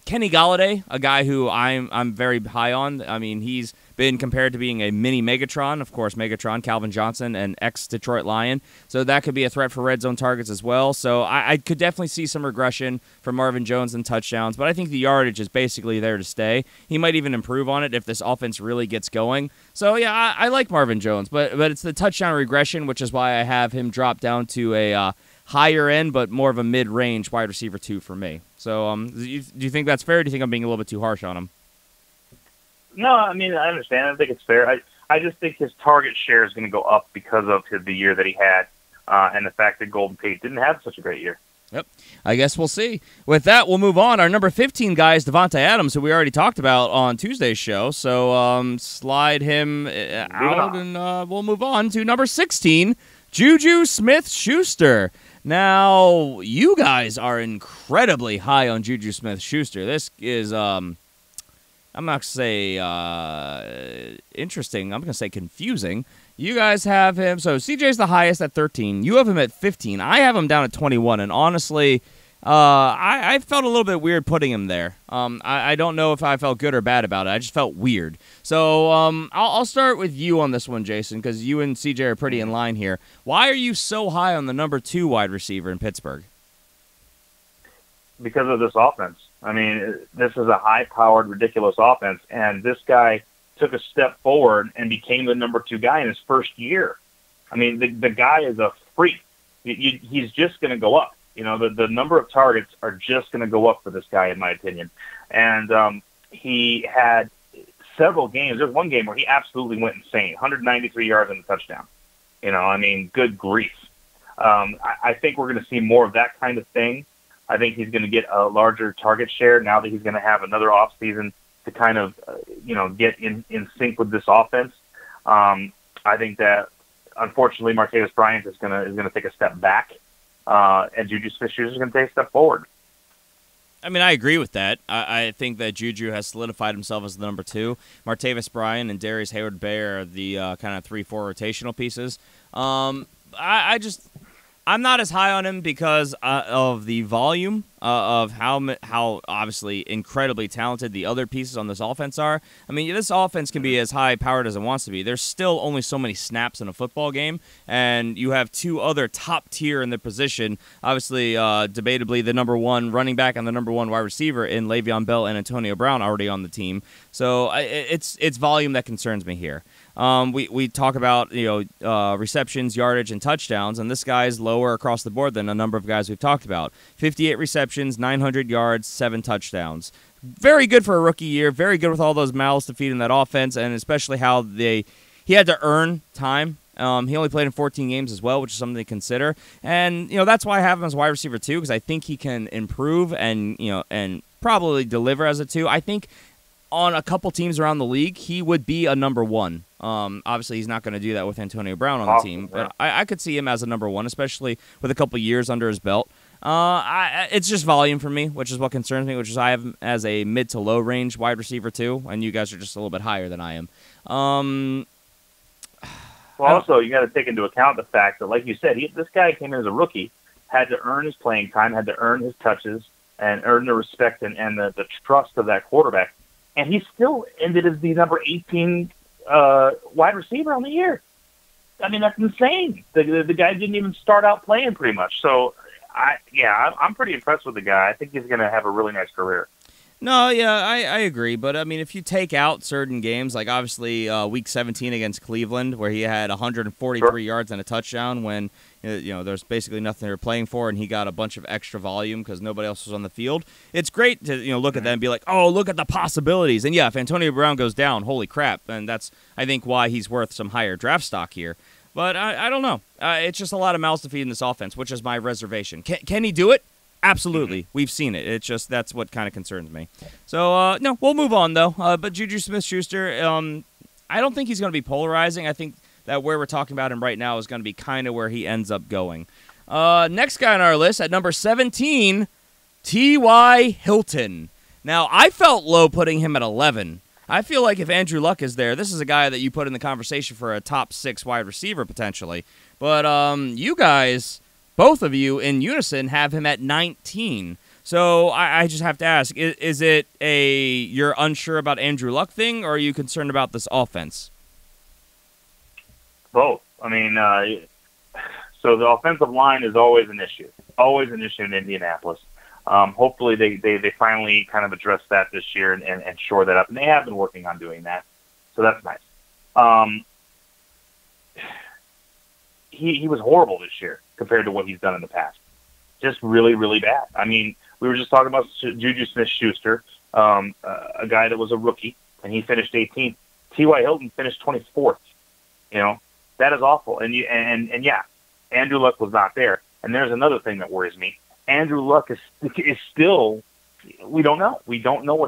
Speaker 2: Kenny Golladay, a guy who I'm very high on. I mean, he's been compared to being a mini Megatron. Of course, Megatron, Calvin Johnson, an ex-Detroit Lion. So that could be a threat for red zone targets as well. So I could definitely see some regression from Marvin Jones in touchdowns, but I think the yardage is basically there to stay. He might even improve on it if this offense really gets going. So, yeah, I like Marvin Jones, but it's the touchdown regression, which is why I have him drop down to a higher end, but more of a mid-range wide receiver 2 for me. So do you think that's fair, or do you think I'm being a little bit too harsh on him?
Speaker 3: No, I mean, I understand. I think it's fair. I just think his target share is going to go up because of the year that he had and the fact that Golden Tate didn't have such a great year.
Speaker 2: Yep. I guess we'll see. With that, we'll move on. Our number 15 guy is Devontae Adams, who we already talked about on Tuesday's show. So slide him out, and we'll move on to number 16, Juju Smith-Schuster. Now, you guys are incredibly high on Juju Smith-Schuster. This is, I'm not going to say interesting. I'm going to say confusing. You guys have him. So CJ's the highest at 13. You have him at 15. I have him down at 21. And honestly, I felt a little bit weird putting him there. I don't know if I felt good or bad about it. I just felt weird. So I'll start with you on this one, Jason, because you and CJ are pretty in line here. Why are you so high on the number 2 wide receiver in Pittsburgh?
Speaker 3: Because of this offense. I mean, this is a high-powered, ridiculous offense, and this guy took a step forward and became the number 2 guy in his first year. I mean, the guy is a freak. He's just going to go up. You know, the number of targets are just going to go up for this guy, in my opinion. And he had several games. There's one game where he absolutely went insane, 193 yards and a touchdown. You know, I mean, good grief. I think we're going to see more of that kind of thing. I think he's going to get a larger target share now that he's going to have another offseason to kind of, get in sync with this offense. I think that, unfortunately, Martavis Bryant is going to take a step back, and Juju Smith-Schuster is going to take a step forward.
Speaker 2: I mean, I agree with that. I think that Juju has solidified himself as the number 2. Martavis Bryant and Darius Hayward-Bay are the kind of 3-4 rotational pieces. I'm not as high on him because of the volume of how obviously incredibly talented the other pieces on this offense are. I mean, this offense can be as high-powered as it wants to be. There's still only so many snaps in a football game, and you have two other top tier in the position. Obviously, debatably, the number one running back and the number one wide receiver in Le'Veon Bell and Antonio Brown already on the team. So it's volume that concerns me here. We talk about receptions, yardage, and touchdowns, and this guy's lower across the board than a number of guys we've talked about. 58 receptions, 900 yards, 7 touchdowns. Very good for a rookie year. Very good with all those mouths to feed in that offense, and especially how he had to earn time. He only played in 14 games as well, which is something to consider. And that's why I have him as wide receiver 2, because I think he can improve and probably deliver as a 2. I think on a couple teams around the league, he would be a number 1. Obviously, he's not going to do that with Antonio Brown on the team, but I could see him as a number 1, especially with a couple years under his belt. It's just volume for me, which is what concerns me, which is I have him as a mid to low range wide receiver 2, and you guys are just a little bit higher than I am.
Speaker 3: Well, also, you got to take into account the fact that, like you said, this guy came in as a rookie, had to earn his playing time, had to earn his touches, and earn the respect and the trust of that quarterback. And he still ended as the number 18 wide receiver on the year. I mean, that's insane. The guy didn't even start out playing pretty much. So, I'm pretty impressed with the guy. I think he's going to have a really nice career.
Speaker 2: No, yeah, I agree. But, I mean, if you take out certain games, like obviously Week 17 against Cleveland, where he had 143 yards and a touchdown when, there's basically nothing they were playing for, and he got a bunch of extra volume because nobody else was on the field. It's great to, look at that and be like, oh, look at the possibilities. And, yeah, if Antonio Brown goes down, holy crap. And that's, I think, why he's worth some higher draft stock here. But I don't know. It's just a lot of mouths to feed in this offense, which is my reservation. Can he do it? Absolutely. We've seen it. It's just that's what kind of concerns me. So, no, we'll move on, though. But Juju Smith-Schuster, I don't think he's going to be polarizing. I think that where we're talking about him right now is going to be kind of where he ends up going. Next guy on our list at number 17, T.Y. Hilton. Now, I felt low putting him at 11. I feel like if Andrew Luck is there, this is a guy that you put in the conversation for a top 6 wide receiver potentially. But you guys, both of you in unison, have him at 19. So I just have to ask, is it you're unsure about Andrew Luck thing, or are you concerned about this offense?
Speaker 3: Both. I mean, so the offensive line is always an issue in Indianapolis. Hopefully they finally kind of address that this year and shore that up. And they have been working on doing that. So that's nice. He was horrible this year compared to what he's done in the past. Just really, really bad. I mean, we were just talking about Juju Smith-Schuster, a guy that was a rookie, and he finished 18th. T.Y. Hilton finished 24th. That is awful. And yeah, Andrew Luck was not there. And there's another thing that worries me. Andrew Luck is still, we don't know. We don't know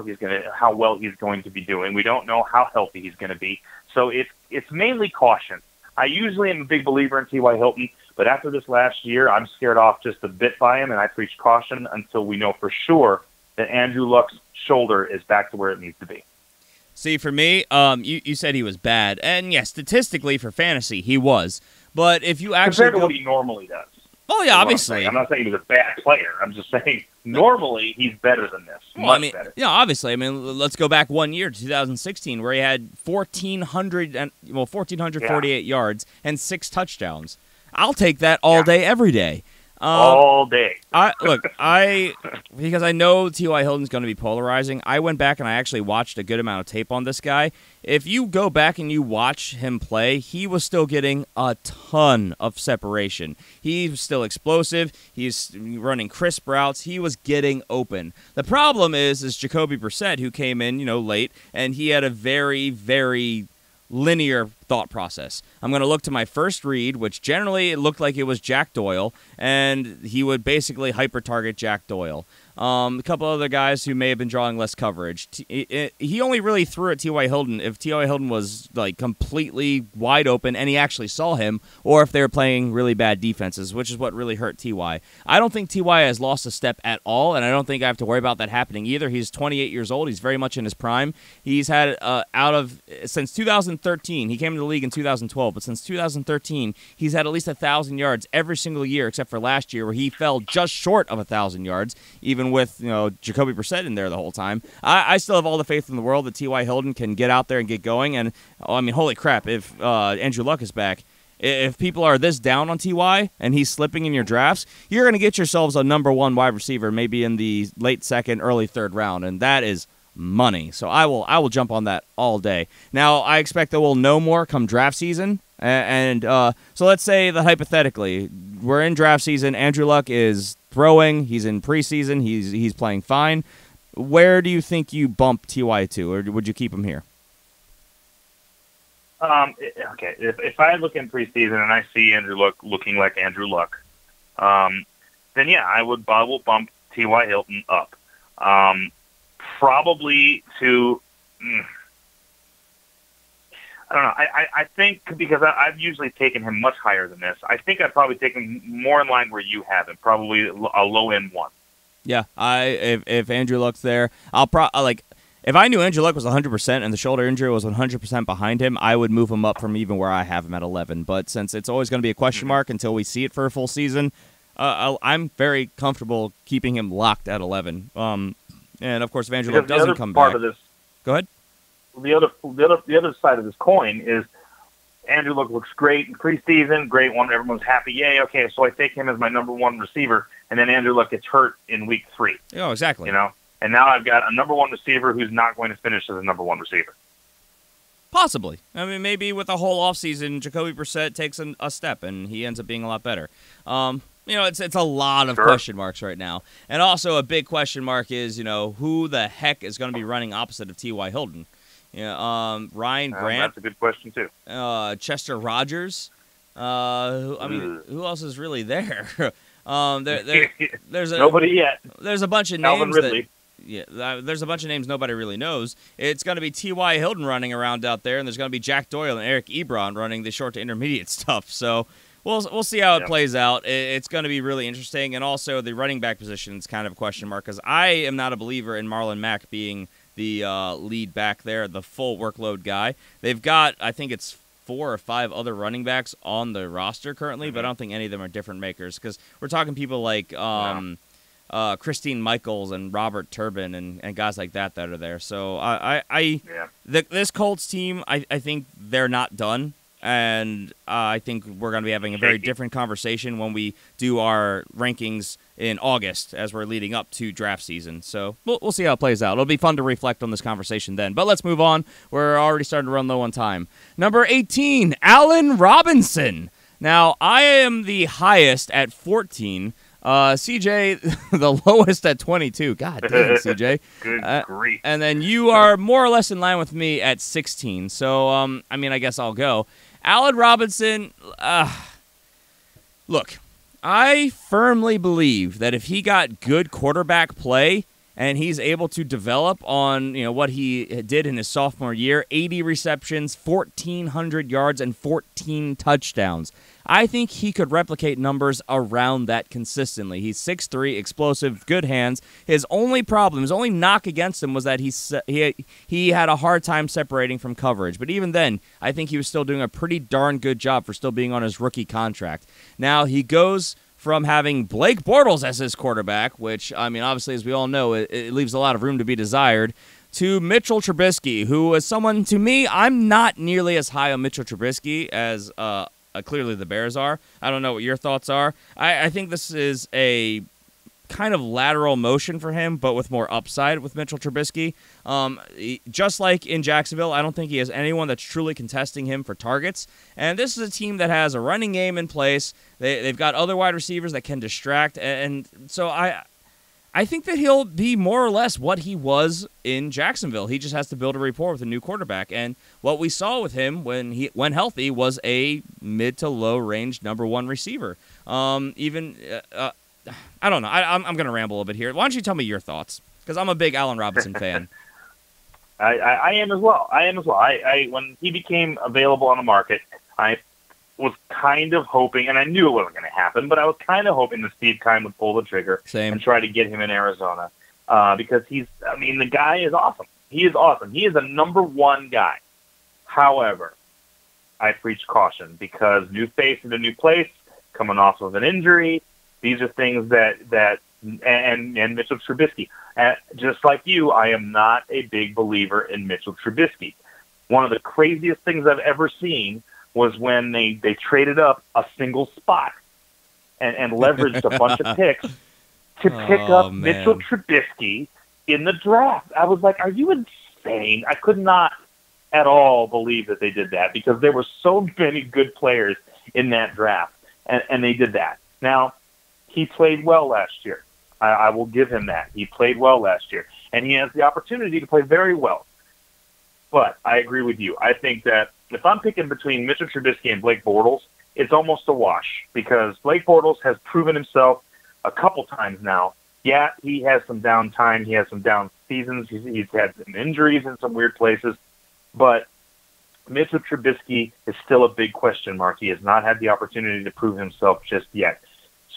Speaker 3: how well he's going to be doing. We don't know how healthy he's going to be. So it's mainly caution. I usually am a big believer in T.Y. Hilton, but after this last year, I'm scared off just a bit by him, and I preach caution until we know for sure that Andrew Luck's shoulder is back to where it needs to be.
Speaker 2: See, for me, you said he was bad, and yes, statistically for fantasy, he was. But if you actually
Speaker 3: compared to what he normally does.
Speaker 2: Oh yeah, obviously.
Speaker 3: I'm not saying he's a bad player. I'm just saying normally he's better than this. Much better.
Speaker 2: Yeah, obviously. I mean, let's go back 1 year, 2016, where he had 1,448 yards and 6 touchdowns. I'll take that all day, every day.
Speaker 3: All day.
Speaker 2: Because I know T.Y. Hilton's going to be polarizing, I went back and I actually watched a good amount of tape on this guy. If you go back and you watch him play, he was still getting a ton of separation. He's still explosive. He's running crisp routes. He was getting open. The problem is Jacoby Brissett, who came in, late, and he had a very, very linear thought process. I'm going to look to my first read, which generally it looked like it was Jack Doyle, and he would basically hyper-target Jack Doyle. A couple other guys who may have been drawing less coverage. He only really threw at T.Y. Hilton if T.Y. Hilton was completely wide open and he actually saw him, or if they were playing really bad defenses, which is what really hurt T.Y. I don't think T.Y. has lost a step at all, and I don't think I have to worry about that happening either. He's 28 years old. He's very much in his prime. He's had since 2013. He came into the league in 2012, but since 2013, he's had at least 1,000 yards every single year except for last year where he fell just short of 1,000 yards, even with Jacoby Brissett in there the whole time. I still have all the faith in the world that T.Y. Hilton can get out there and get going, and, holy crap, if Andrew Luck is back, if people are this down on T.Y. and he's slipping in your drafts, you're going to get yourselves a number one wide receiver maybe in the late second, early third round, and that is money. So I will jump on that all day. Now, I expect that we'll know more come draft season, and so let's say that hypothetically we're in draft season, Andrew Luck is throwing, he's in preseason, he's playing fine. Where do you think you bump T.Y. to, or would you keep him here?
Speaker 3: Okay, if I look in preseason and I see Andrew Luck looking like Andrew Luck, then yeah, I will bump T.Y. Hilton up. Probably to, I don't know. I think because I've usually taken him much higher than this. I think I'd probably take him more in line where you have him, probably a low end one.
Speaker 2: Yeah, if Andrew Luck's there, if I knew Andrew Luck was 100% and the shoulder injury was 100% behind him, I would move him up from even where I have him at 11. But since it's always going to be a question mark until we see it for a full season, I'm very comfortable keeping him locked at 11. And of course, if Andrew Luck doesn't come back, go ahead.
Speaker 3: The other side of this coin is Andrew Luck looks great in preseason, great one, everyone's happy, yay. Okay, so I take him as my number one receiver, and then Andrew Luck gets hurt in week 3.
Speaker 2: Oh, exactly.
Speaker 3: And now I've got a number one receiver who's not going to finish as a number one receiver.
Speaker 2: Possibly. I mean, maybe with a whole offseason, Jacoby Brissett takes a step, and he ends up being a lot better. It's a lot of question marks right now. And also a big question mark is, who the heck is going to be running opposite of T.Y. Hilton? Ryan Grant.
Speaker 3: That's a good question, too.
Speaker 2: Chester Rogers. Who else is really there? There's
Speaker 3: nobody yet.
Speaker 2: There's a bunch of
Speaker 3: Calvin
Speaker 2: names
Speaker 3: Ridley.
Speaker 2: There's a bunch of names nobody really knows. It's going to be T.Y. Hilton running around out there, and there's going to be Jack Doyle and Eric Ebron running the short to intermediate stuff. So we'll see how it plays out. It's going to be really interesting, and also the running back position is kind of a question mark because I am not a believer in Marlon Mack being the lead back there, the full workload guy. They've got, I think it's 4 or 5 other running backs on the roster currently, but I don't think any of them are difference makers because we're talking people like Christine Michaels and Robert Turbin and guys like that are there. So this Colts team, I think they're not done. And I think we're going to be having a very different conversation when we do our rankings in August as we're leading up to draft season. So we'll see how it plays out. It'll be fun to reflect on this conversation then. But let's move on. We're already starting to run low on time. Number 18, Allen Robinson. Now, I am the highest at 14. CJ, the lowest at 22. God damn, CJ.
Speaker 3: Good grief.
Speaker 2: And then you are more or less in line with me at 16. So, I guess I'll go. Allen Robinson, look, I firmly believe that if he got good quarterback play and he's able to develop on what he did in his sophomore year, 80 receptions, 1,400 yards, and 14 touchdowns, I think he could replicate numbers around that consistently. He's 6'3", explosive, good hands. His only problem, his only knock against him was that he had a hard time separating from coverage. But even then, I think he was still doing a pretty darn good job for still being on his rookie contract. Now, he goes from having Blake Bortles as his quarterback, which, obviously, as we all know, it leaves a lot of room to be desired, to Mitchell Trubisky, who is someone, to me, I'm not nearly as high on Mitchell Trubisky as clearly the Bears are. I don't know what your thoughts are. I think this is a kind of lateral motion for him, but with more upside with Mitchell Trubisky. Just like in Jacksonville, I don't think he has anyone that's truly contesting him for targets. And this is a team that has a running game in place. They've got other wide receivers that can distract. And so I think that he'll be more or less what he was in Jacksonville. He just has to build a rapport with a new quarterback. And what we saw with him when healthy was a mid to low range number one receiver. I don't know. I'm going to ramble a bit here. Why don't you tell me your thoughts? Because I'm a big Allen Robinson fan.
Speaker 3: I am as well. I when he became available on the market, I was kind of hoping, and I knew it wasn't going to happen, but I was kind of hoping that Steve Keim would pull the trigger and try to get him in Arizona because the guy is awesome. He is awesome. He is a number one guy. However, I preach caution because new face in a new place, coming off of an injury, these are things that and Mitchell Trubisky. Just like you, I am not a big believer in Mitchell Trubisky. One of the craziest things I've ever seen was when they traded up a single spot and leveraged a bunch of picks to pick up Mitchell Trubisky in the draft. I was like, are you insane? I could not at all believe that they did that because there were so many good players in that draft, and they did that. Now, he played well last year. I will give him that. He played well last year, and he has the opportunity to play very well. But I agree with you. I think that if I'm picking between Mitchell Trubisky and Blake Bortles, it's almost a wash because Blake Bortles has proven himself a couple times now. Yeah, he has some down time. He has some down seasons. He's had some injuries in some weird places. But Mitchell Trubisky is still a big question mark. He has not had the opportunity to prove himself just yet.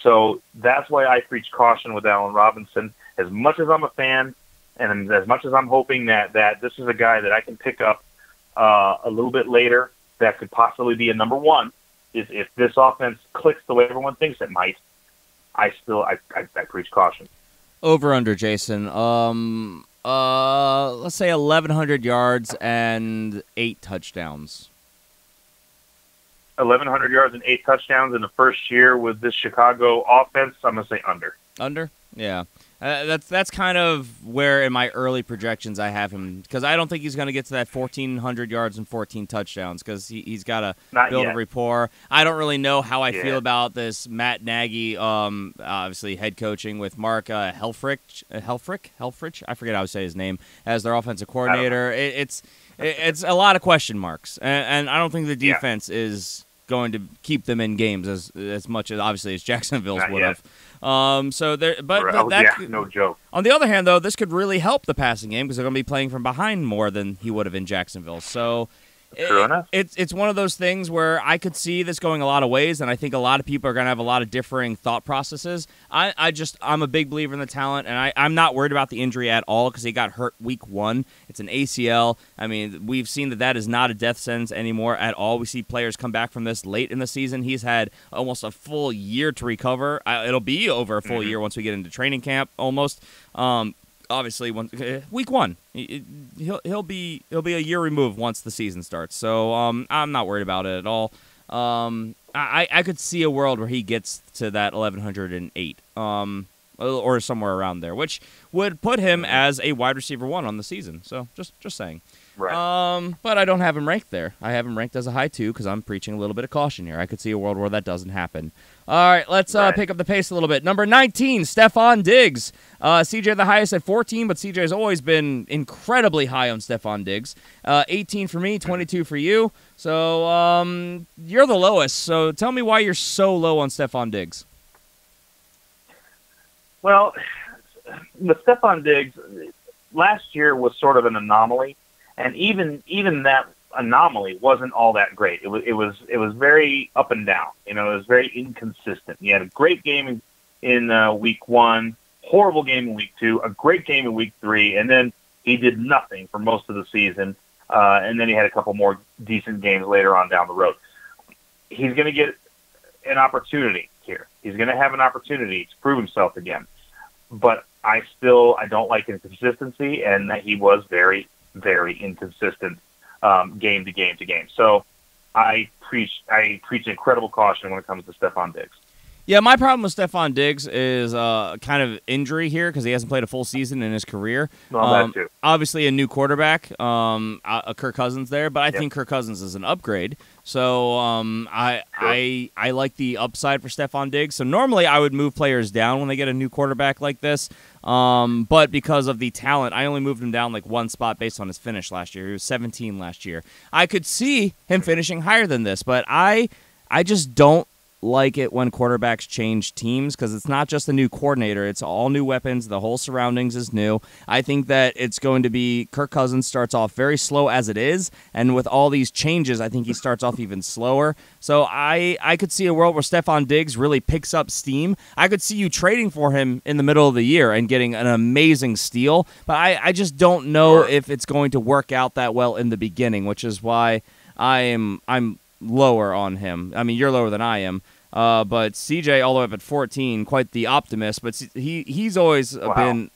Speaker 3: So that's why I preach caution with Allen Robinson. As much as I'm a fan and as much as I'm hoping that this is a guy that I can pick up a little bit later that could possibly be a number one, if this offense clicks the way everyone thinks it might, I preach caution.
Speaker 2: Over under, Jason. Let's say 1,100 yards and 8 touchdowns.
Speaker 3: 1,100 yards and 8 touchdowns in the first year with this Chicago offense. I'm gonna say under.
Speaker 2: Under? Yeah. That's kind of where in my early projections I have him because I don't think he's going to get to that 1,400 yards and 14 touchdowns because he's got to build a rapport. I don't really know how I feel about this Matt Nagy, obviously head coaching with Mark Helfrich. I forget how to say his name as their offensive coordinator. It's a lot of question marks, and I don't think the defense is going to keep them in games as much as obviously as Jacksonville's would have. No joke. On the other hand, though, this could really help the passing game because they're going to be playing from behind more than he would have in Jacksonville. So
Speaker 3: True enough.
Speaker 2: It's one of those things where I could see this going a lot of ways, and I think a lot of people are going to have a lot of differing thought processes. I'm a big believer in the talent, and I'm not worried about the injury at all because he got hurt week 1. It's an ACL. I mean, we've seen that is not a death sentence anymore at all. We see players come back from this late in the season. He's had almost a full year to recover. It'll be over a full year once we get into training camp almost. Obviously, week 1, he'll be a year removed once the season starts. So I'm not worried about it at all. I could see a world where he gets to that 1,108 or somewhere around there, which would put him as a wide receiver 1 on the season. So just saying.
Speaker 3: Right.
Speaker 2: But I don't have him ranked there. I have him ranked as a high 2 because I'm preaching a little bit of caution here. I could see a world where that doesn't happen. All right, let's pick up the pace a little bit. Number 19, Stephon Diggs. CJ the highest at 14, but CJ has always been incredibly high on Stephon Diggs. 18 for me, 22 for you. So you're the lowest. So tell me why you're so low on Stephon Diggs.
Speaker 3: Well, the Stephon Diggs last year was sort of an anomaly, and even that anomaly wasn't all that great. It was very up and down. It was very inconsistent. He had a great game in week 1, horrible game in week 2, a great game in week 3, and then he did nothing for most of the season. And then he had a couple more decent games later on down the road. He's going to get an opportunity here. He's going to have an opportunity to prove himself again. But I don't like inconsistency, and that he was very, very inconsistent game to game to game. So I preach incredible caution when it comes to Stephon Diggs.
Speaker 2: Yeah, my problem with Stephon Diggs is kind of injury here because he hasn't played a full season in his career.
Speaker 3: Well, that too.
Speaker 2: Obviously, a new quarterback, Kirk Cousins there, but I think Kirk Cousins is an upgrade. So I like the upside for Stephon Diggs. So normally I would move players down when they get a new quarterback like this. But because of the talent, I only moved him down like 1 spot based on his finish last year. He was 17 last year. I could see him finishing higher than this, but I just don't like it when quarterbacks change teams because it's not just a new coordinator. It's all new weapons. The whole surroundings is new. I think that it's going to be Kirk Cousins starts off very slow as it is, and with all these changes, I think he starts off even slower. So I could see a world where Stephon Diggs really picks up steam. I could see you trading for him in the middle of the year and getting an amazing steal, but I just don't know if it's going to work out that well in the beginning, which is why I'm lower on him. I mean, you're lower than I am. But CJ all the way up at 14, quite the optimist. But he's always been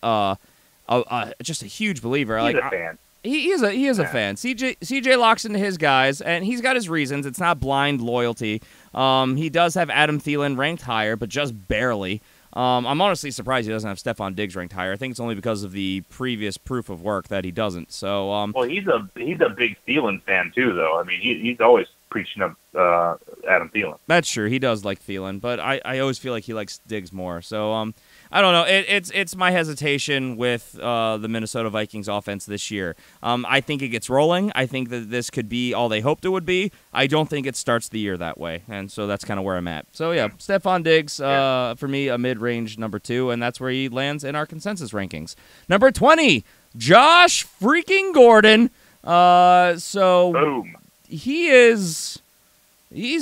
Speaker 2: just a huge believer.
Speaker 3: He's a fan.
Speaker 2: He is a fan. CJ locks into his guys, and he's got his reasons. It's not blind loyalty. He does have Adam Thielen ranked higher, but just barely. I'm honestly surprised he doesn't have Stephon Diggs ranked higher. I think it's only because of the previous proof of work that he doesn't. So,
Speaker 3: well, he's a big Thielen fan too, though. I mean, he's always preaching up Adam Thielen.
Speaker 2: That's true. He does like Thielen, but I always feel like he likes Diggs more. So, I don't know. It's my hesitation with the Minnesota Vikings offense this year. I think it gets rolling. I think that this could be all they hoped it would be. I don't think it starts the year that way, and so that's kind of where I'm at. So, yeah, Stephon Diggs, for me, a mid-range number 2, and that's where he lands in our consensus rankings. Number 20, Josh freaking Gordon.
Speaker 3: Boom.
Speaker 2: He's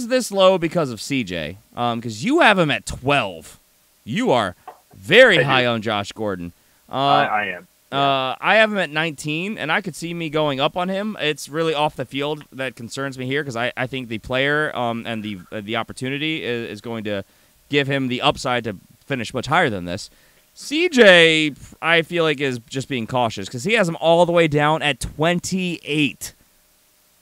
Speaker 2: this low because of CJ, because you have him at 12. You are very high on Josh Gordon.
Speaker 3: I am.
Speaker 2: I have him at 19, and I could see me going up on him. It's really off the field that concerns me here because I think the player and the opportunity is going to give him the upside to finish much higher than this. CJ, I feel like, is just being cautious because he has him all the way down at 28.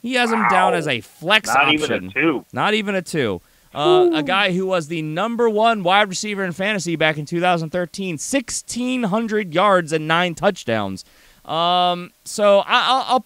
Speaker 2: He has him down as a flex option. Not even a 2. A guy who was the number 1 wide receiver in fantasy back in 2013, 1,600 yards and 9 touchdowns. So I'll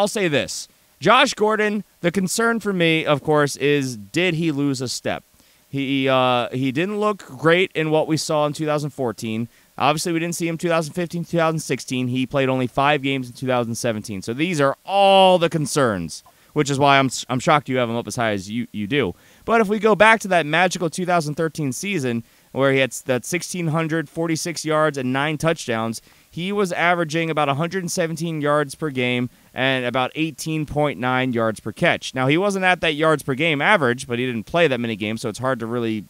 Speaker 2: say this: Josh Gordon. The concern for me, of course, is did he lose a step? He didn't look great in what we saw in 2014. Obviously, we didn't see him 2015, 2016. He played only 5 games in 2017. So these are all the concerns, which is why I'm shocked you have him up as high as you do. But if we go back to that magical 2013 season where he had that 1,646 yards and 9 touchdowns, he was averaging about 117 yards per game and about 18.9 yards per catch. Now, he wasn't at that yards per game average, but he didn't play that many games, so it's hard to really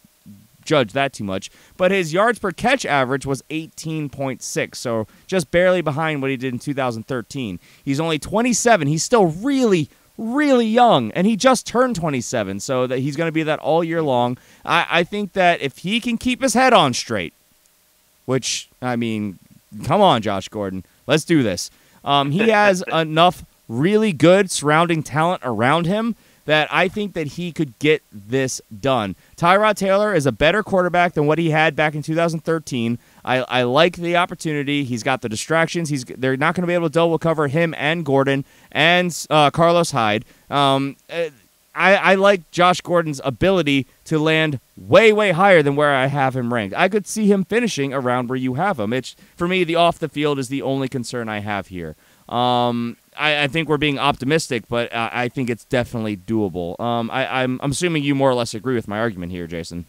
Speaker 2: judge that too much. But his yards per catch average was 18.6, so just barely behind what he did in 2013. He's only 27. He's still really young, and he just turned 27, so that he's going to be that all year long. I think that if he can keep his head on straight, which, I mean, come on, Josh Gordon, let's do this. He has enough really good surrounding talent around him that I think that he could get this done. Tyrod Taylor is a better quarterback than what he had back in 2013. I like the opportunity. He's got the distractions. They're not going to be able to double cover him and Gordon and Carlos Hyde. I like Josh Gordon's ability to land way higher than where I have him ranked. I could see him finishing around where you have him. For me, the off the field is the only concern I have here. I think we're being optimistic, but I think it's definitely doable. I'm assuming you more or less agree with my argument here, Jason.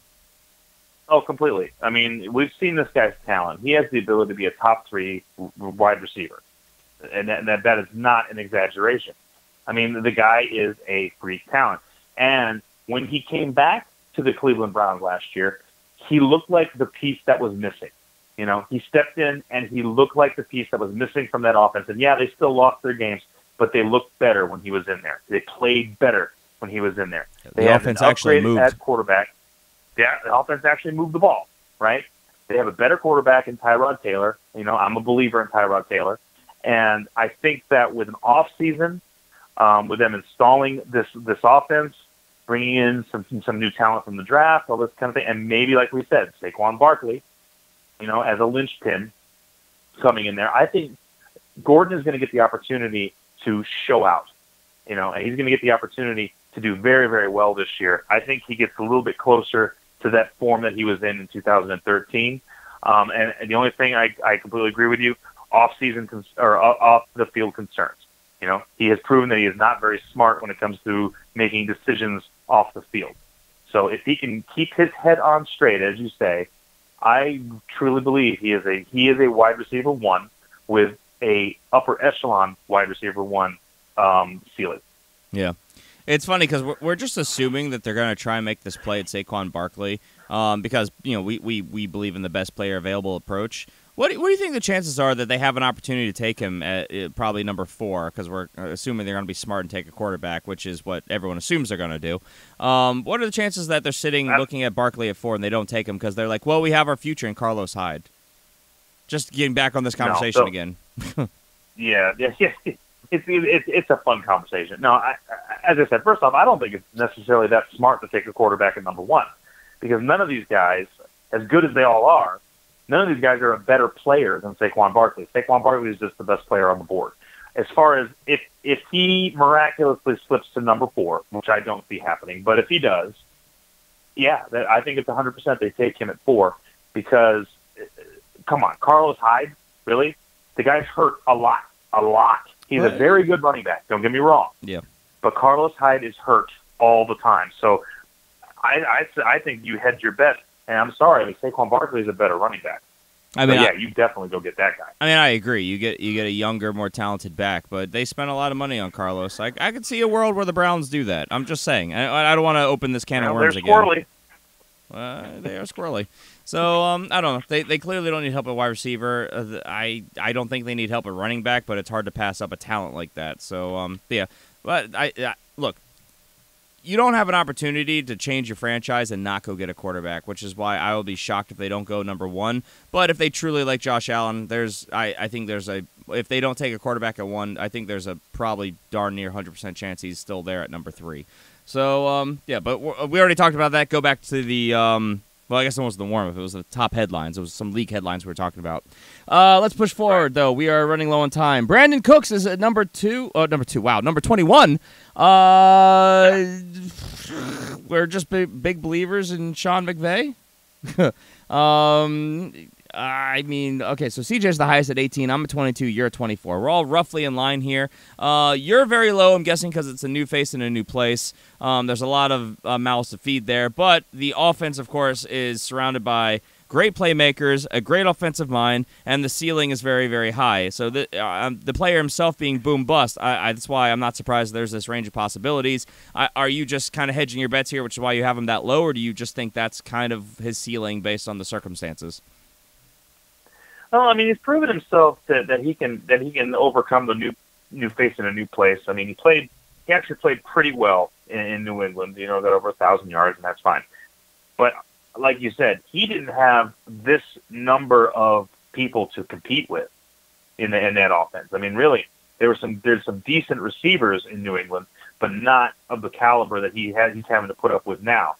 Speaker 3: Oh, completely. I mean, we've seen this guy's talent. He has the ability to be a top 3 wide receiver, and that is not an exaggeration. I mean, the guy is a freak talent. And when he came back to the Cleveland Browns last year, he looked like the piece that was missing. You know, he stepped in and he looked like the piece that was missing from that offense. And yeah, they still lost their games, but they looked better when he was in there. They played better when he was in there.
Speaker 2: The offense actually moved.
Speaker 3: At quarterback. Yeah, the offense actually moved the ball, right? They have a better quarterback in Tyrod Taylor. You know, I'm a believer in Tyrod Taylor. And I think that with an off season, with them installing this offense, bringing in some new talent from the draft, all this kind of thing, and maybe, like we said, Saquon Barkley, you know, as a linchpin coming in there, I think Gordon is going to get the opportunity to show out. You know, and he's going to get the opportunity to do very, very well this year. I think he gets a little bit closer to that form that he was in 2013. And the only thing I completely agree with you, off the field concerns. You know, he has proven that he is not very smart when it comes to making decisions off the field. So if he can keep his head on straight, as you say, I truly believe he is a wide receiver 1 with a upper echelon wide receiver 1 ceiling.
Speaker 2: Yeah. It's funny because we're just assuming that they're going to try and make this play at Saquon Barkley because, you know, we believe in the best player available approach. What do you think the chances are that they have an opportunity to take him at probably number 4, because we're assuming they're going to be smart and take a quarterback, which is what everyone assumes they're going to do. What are the chances that they're sitting looking at Barkley at 4 and they don't take him because they're like, well, we have our future in Carlos Hyde? Just getting back on this conversation again.
Speaker 3: Yeah. It's a fun conversation. No, as I said, first off, I don't think it's necessarily that smart to take a quarterback at number 1, because none of these guys, as good as they all are, none of these guys are a better player than Saquon Barkley. Saquon Barkley is just the best player on the board. As far as if he miraculously slips to number 4, which I don't see happening, but if he does, yeah, I think it's 100% they take him at 4, because, come on, Carlos Hyde, really? The guy's hurt a lot. He's a very good running back, don't get me wrong.
Speaker 2: Yeah.
Speaker 3: But Carlos Hyde is hurt all the time. So I think you hedge your bet. And I'm sorry, Saquon Barkley is a better running back. I mean, you definitely go get that guy.
Speaker 2: I mean, I agree. You get a younger, more talented back, but they spent a lot of money on Carlos. I could see a world where the Browns do that. I'm just saying. I don't want to open this can of worms again.
Speaker 3: Squirrely.
Speaker 2: They are squirrely. So I don't know. They clearly don't need help at wide receiver. I don't think they need help at running back, but it's hard to pass up a talent like that. So yeah. But look. You don't have an opportunity to change your franchise and not go get a quarterback, which is why I will be shocked if they don't go number 1. But if they truly like Josh Allen, I think if they don't take a quarterback at 1, I think there's a probably darn near 100% chance he's still there at number 3. So yeah, but we already talked about that. Go back to the well, I guess it wasn't the warm-up. It was the top headlines. It was some league headlines we were talking about. Let's push forward, though. We are running low on time. Brandon Cooks is at number 2. Wow, number 21. We're just big believers in Sean McVay. I mean, okay, so CJ's the highest at 18. I'm at 22. You're at 24. We're all roughly in line here. You're very low, I'm guessing, because it's a new face in a new place. There's a lot of mouths to feed there. But the offense, of course, is surrounded by great playmakers, a great offensive mind, and the ceiling is very, very high. So the player himself being boom bust, that's why I'm not surprised there's this range of possibilities. Are you just kind of hedging your bets here, which is why you have him that low, or do you just think that's kind of his ceiling based on the circumstances?
Speaker 3: Well, I mean, he's proven himself that he can overcome the new face in a new place. I mean, he actually played pretty well in New England. Got over 1,000 yards, and that's fine. But like you said, he didn't have this number of people to compete with in that offense. I mean, really, there's some decent receivers in New England, but not of the caliber that he's having to put up with now.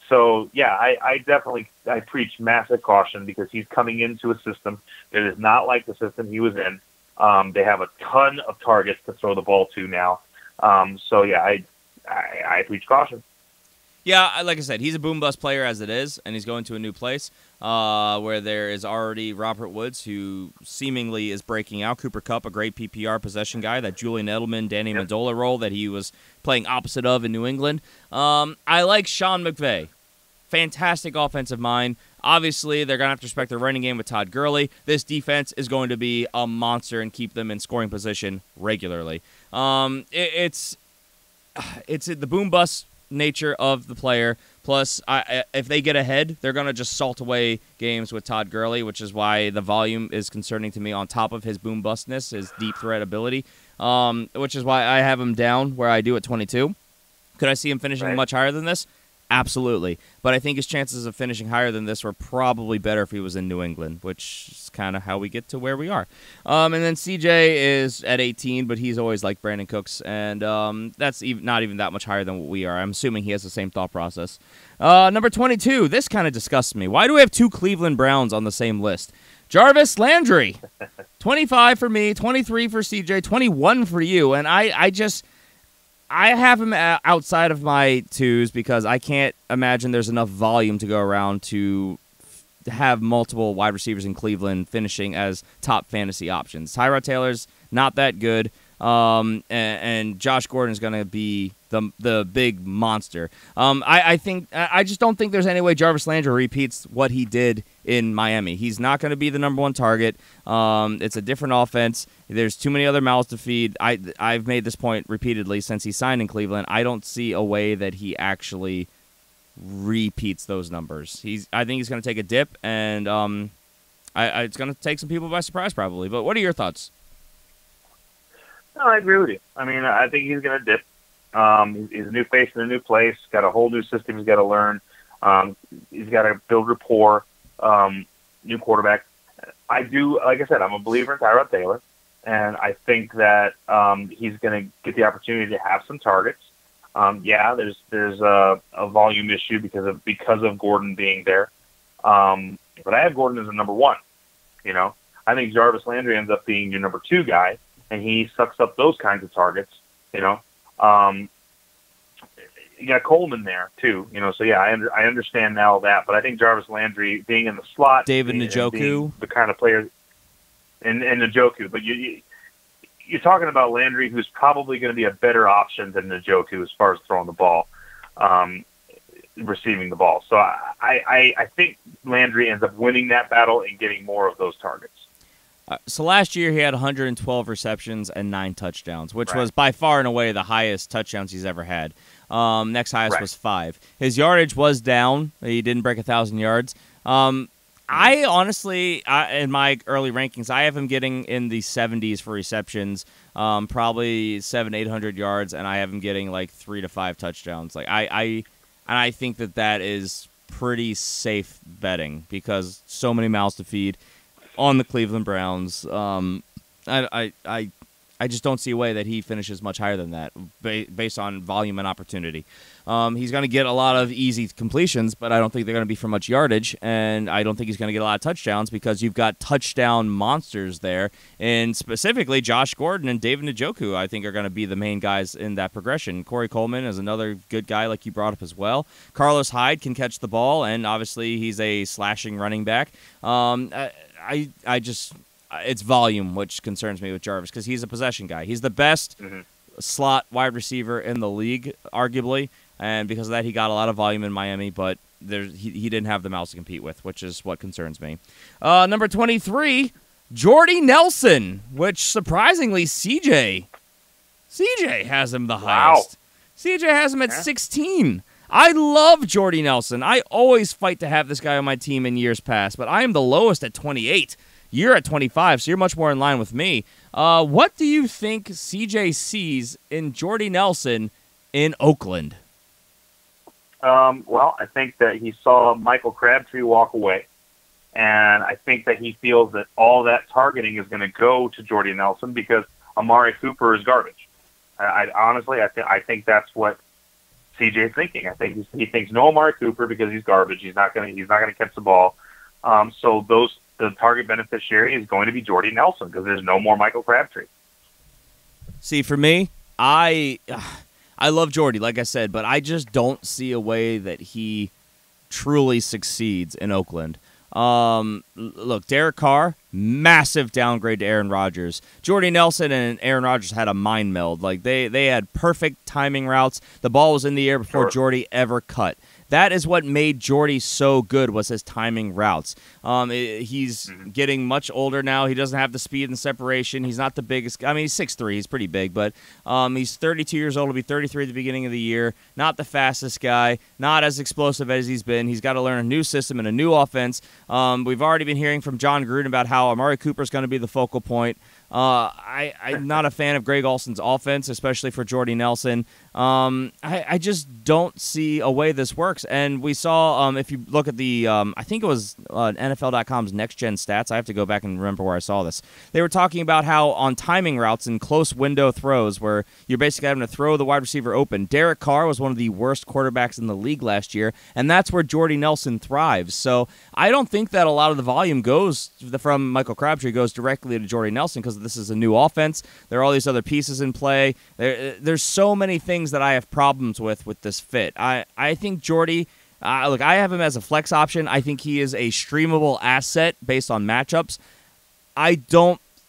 Speaker 3: So, yeah, I definitely preach massive caution because he's coming into a system that is not like the system he was in. They have a ton of targets to throw the ball to now. So, yeah, I preach caution.
Speaker 2: Yeah, like I said, he's a boom-bust player as it is, and he's going to a new place where there is already Robert Woods, who seemingly is breaking out. Cooper Kupp, a great PPR possession guy, that Julian Edelman, Danny Amendola role that he was playing opposite of in New England. I like Sean McVay. Fantastic offensive mind. Obviously, they're going to have to respect their running game with Todd Gurley. This defense is going to be a monster and keep them in scoring position regularly. It's the boom-bust nature of the player. Plus, if they get ahead, they're going to just salt away games with Todd Gurley, which is why the volume is concerning to me on top of his boom-bustness, his deep threat ability, which is why I have him down where I do at 22. Could I see him finishing much higher than this? Absolutely. But I think his chances of finishing higher than this were probably better if he was in New England, which is kind of how we get to where we are. And then CJ is at 18, but he's always liked Brandon Cooks, and that's not even that much higher than what we are. I'm assuming he has the same thought process. Number 22, this kind of disgusts me. Why do we have 2 Cleveland Browns on the same list? Jarvis Landry, 25 for me, 23 for CJ, 21 for you, and I have him outside of my 2s because I can't imagine there's enough volume to go around to have multiple wide receivers in Cleveland finishing as top fantasy options. Tyrod Taylor's not that good, and Josh Gordon is going to be the big monster. I just don't think there's any way Jarvis Landry repeats what he did in Miami. He's not going to be the number 1 target. It's a different offense. There's too many other mouths to feed. I've made this point repeatedly since he signed in Cleveland. I don't see a way that he actually repeats those numbers. I think he's going to take a dip, and It's going to take some people by surprise probably. But what are your thoughts?
Speaker 3: No, I agree with you. I mean, I think he's going to dip. He's a new face in a new place. Got a whole new system he's got to learn. He's got to build rapport. New quarterback. I do, like I said, I'm a believer in Tyrod Taylor, and I think that he's going to get the opportunity to have some targets. There's a volume issue because of Gordon being there, but I have Gordon as a number one. I think Jarvis Landry ends up being your number two guy, and he sucks up those kinds of targets. You got Coleman there too. So yeah, I understand now that, but I think Jarvis Landry being in the slot,
Speaker 2: David Njoku,
Speaker 3: the kind of player, and Njoku, but you're talking about Landry, who's probably going to be a better option than Njoku as far as throwing the ball, receiving the ball. So I think Landry ends up winning that battle and getting more of those targets.
Speaker 2: So last year he had 112 receptions and 9 touchdowns, which was by far and away the highest touchdowns he's ever had. Next highest was 5. His yardage was down. He didn't break 1,000 yards. I honestly, in my early rankings, I have him getting in the 70s for receptions, probably 700-800 yards, and I have him getting like 3 to 5 touchdowns. Like I think that is pretty safe betting because so many mouths to feed on the Cleveland Browns. I just don't see a way that he finishes much higher than that based on volume and opportunity. He's going to get a lot of easy completions, but I don't think they're going to be for much yardage, and I don't think he's going to get a lot of touchdowns because you've got touchdown monsters there, and specifically Josh Gordon and David Njoku I think are going to be the main guys in that progression. Corey Coleman is another good guy like you brought up as well. Carlos Hyde can catch the ball, and obviously he's a slashing running back. It's volume which concerns me with Jarvis because he's a possession guy. He's the best slot wide receiver in the league, arguably, and because of that, he got a lot of volume in Miami, but he didn't have the mouths to compete with, which is what concerns me. Number 23, Jordy Nelson, which surprisingly CJ has him the highest. CJ has him at 16. I love Jordy Nelson. I always fight to have this guy on my team in years past, but I am the lowest at 28. You're at 25, so you're much more in line with me. What do you think CJ sees in Jordy Nelson in Oakland?
Speaker 3: Well, I think that he saw Michael Crabtree walk away, and I think that he feels that all that targeting is going to go to Jordy Nelson because Amari Cooper is garbage. I think that's what CJ's thinking. I think he thinks no Amari Cooper because he's garbage. He's not going to catch the ball. So the target beneficiary is going to be Jordy Nelson because there's no more Michael Crabtree.
Speaker 2: See, for me, I love Jordy, like I said, but I just don't see a way that he truly succeeds in Oakland. Look, Derek Carr, massive downgrade to Aaron Rodgers. Jordy Nelson and Aaron Rodgers had a mind meld. Like they had perfect timing routes. The ball was in the air before Jordy ever cut. That is what made Jordy so good was his timing routes. He's getting much older now. He doesn't have the speed and separation. He's not the biggest. I mean, he's 6'3". He's pretty big, but he's 32 years old. He'll be 33 at the beginning of the year. Not the fastest guy. Not as explosive as he's been. He's got to learn a new system and a new offense. We've already been hearing from John Gruden about how Amari Cooper is going to be the focal point. I'm not a fan of Greg Olson's offense, especially for Jordy Nelson. I just don't see a way this works. And we saw, if you look at the, I think it was NFL.com's Next Gen Stats. I have to go back and remember where I saw this. They were talking about how on timing routes and close window throws where you're basically having to throw the wide receiver open, Derek Carr was one of the worst quarterbacks in the league last year, and that's where Jordy Nelson thrives. So I don't think that a lot of the volume goes from Michael Crabtree goes directly to Jordy Nelson because this is a new offense. There are all these other pieces in play. There's so many things that I have problems with this fit. I think Jordy, look, I have him as a flex option. I think he is a streamable asset based on matchups.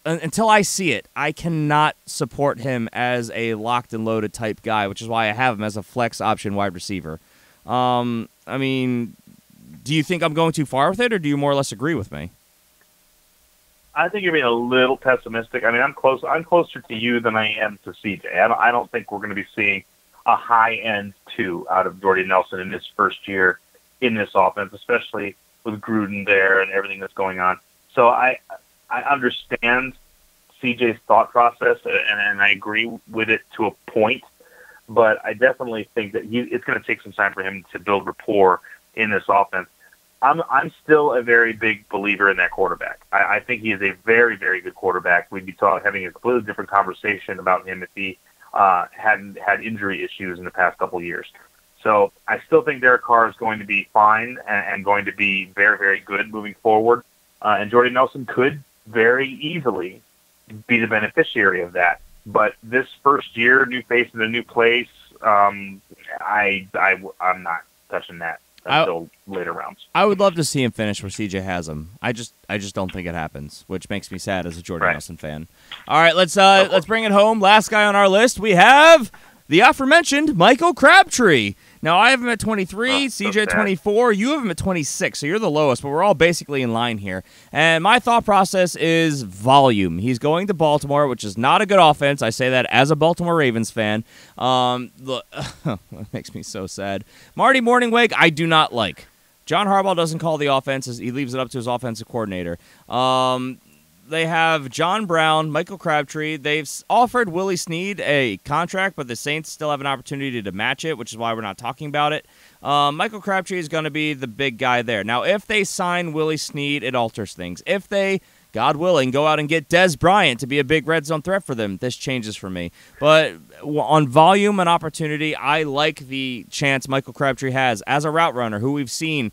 Speaker 2: Until I see it, I cannot support him as a locked and loaded type guy, which is why I have him as a flex option wide receiver. I mean, do you think I'm going too far with it, or do you more or less agree with me?
Speaker 3: I think you're being a little pessimistic. I mean, I'm closer to you than I am to CJ. I don't think we're going to be seeing a high-end 2 out of Jordy Nelson in his first year in this offense, especially with Gruden there and everything that's going on. So I understand CJ's thought process, and I agree with it to a point, but I definitely think that it's going to take some time for him to build rapport in this offense. I'm still a very big believer in that quarterback. I think he is a very, very good quarterback. We'd be having a completely different conversation about him if he hadn't had injury issues in the past couple of years. So I still think Derek Carr is going to be fine and going to be very, very good moving forward. And Jordy Nelson could very easily be the beneficiary of that. But this first year, new face in a new place, I'm not touching that until later rounds.
Speaker 2: I would love to see him finish where CJ has him. I just don't think it happens, which makes me sad as a Jordy Nelson fan. All right, let's bring it home. Last guy on our list, we have the aforementioned Michael Crabtree. Now, I have him at 23, CJ at 24. You have him at 26, so you're the lowest, but we're all basically in line here. And my thought process is volume. He's going to Baltimore, which is not a good offense. I say that as a Baltimore Ravens fan. Look, it makes me so sad. Marty Morningweg, I do not like. John Harbaugh doesn't call the offenses. He leaves it up to his offensive coordinator. They have John Brown, Michael Crabtree. They've offered Willie Snead a contract, but the Saints still have an opportunity to match it, which is why we're not talking about it. Michael Crabtree is going to be the big guy there. Now, if they sign Willie Snead, it alters things. If they, God willing, go out and get Dez Bryant to be a big red zone threat for them, this changes for me. But on volume and opportunity, I like the chance Michael Crabtree has as a route runner, who we've seen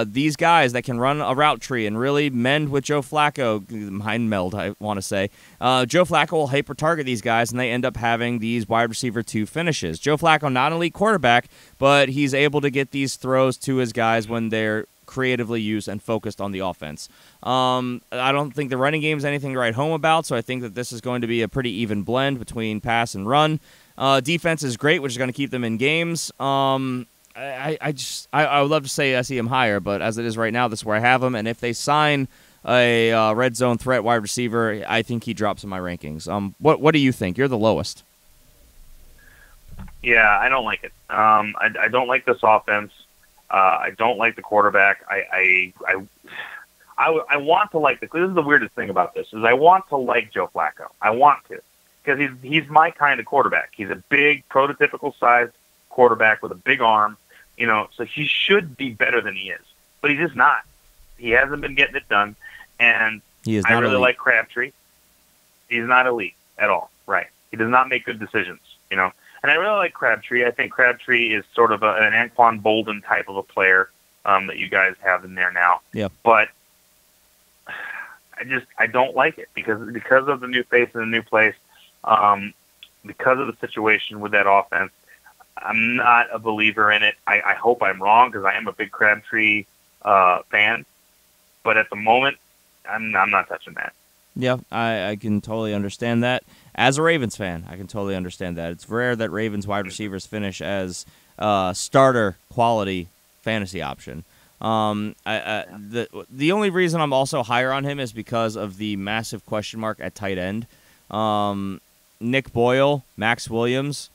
Speaker 2: these guys that can run a route tree and really mend with Joe Flacco, mind meld, I want to say. Joe Flacco will hyper-target these guys, and they end up having these wide receiver 2 finishes. Joe Flacco, not an elite quarterback, but he's able to get these throws to his guys when they're creatively used and focused on the offense. I don't think the running game is anything to write home about, so I think that this is going to be a pretty even blend between pass and run. Defense is great, which is going to keep them in games. I would love to say I see him higher, but as it is right now, this is where I have him. And if they sign a red zone threat wide receiver, I think he drops in my rankings. What do you think? You're the lowest.
Speaker 3: Yeah, I don't like it. I don't like this offense. I don't like the quarterback. I want to like this is the weirdest thing about this is I want to like Joe Flacco. I want to because he's my kind of quarterback. He's a big prototypical sized quarterback with a big arm, so he should be better than he is, but he's just not. He hasn't been getting it done, and I really like Crabtree. He's not elite at all, right? He does not make good decisions, And I really like Crabtree. I think Crabtree is sort of an Anquan Bolden type of a player that you guys have in there now.
Speaker 2: Yeah.
Speaker 3: But I don't like it because of the new face and the new place, because of the situation with that offense. I'm not a believer in it. I hope I'm wrong because I am a big Crabtree fan. But at the moment, I'm not touching that.
Speaker 2: Yeah, I can totally understand that. As a Ravens fan, I can totally understand that. It's rare that Ravens wide receivers finish as starter quality fantasy option. The only reason I'm also higher on him is because of the massive question mark at tight end. Nick Boyle, Max Williams.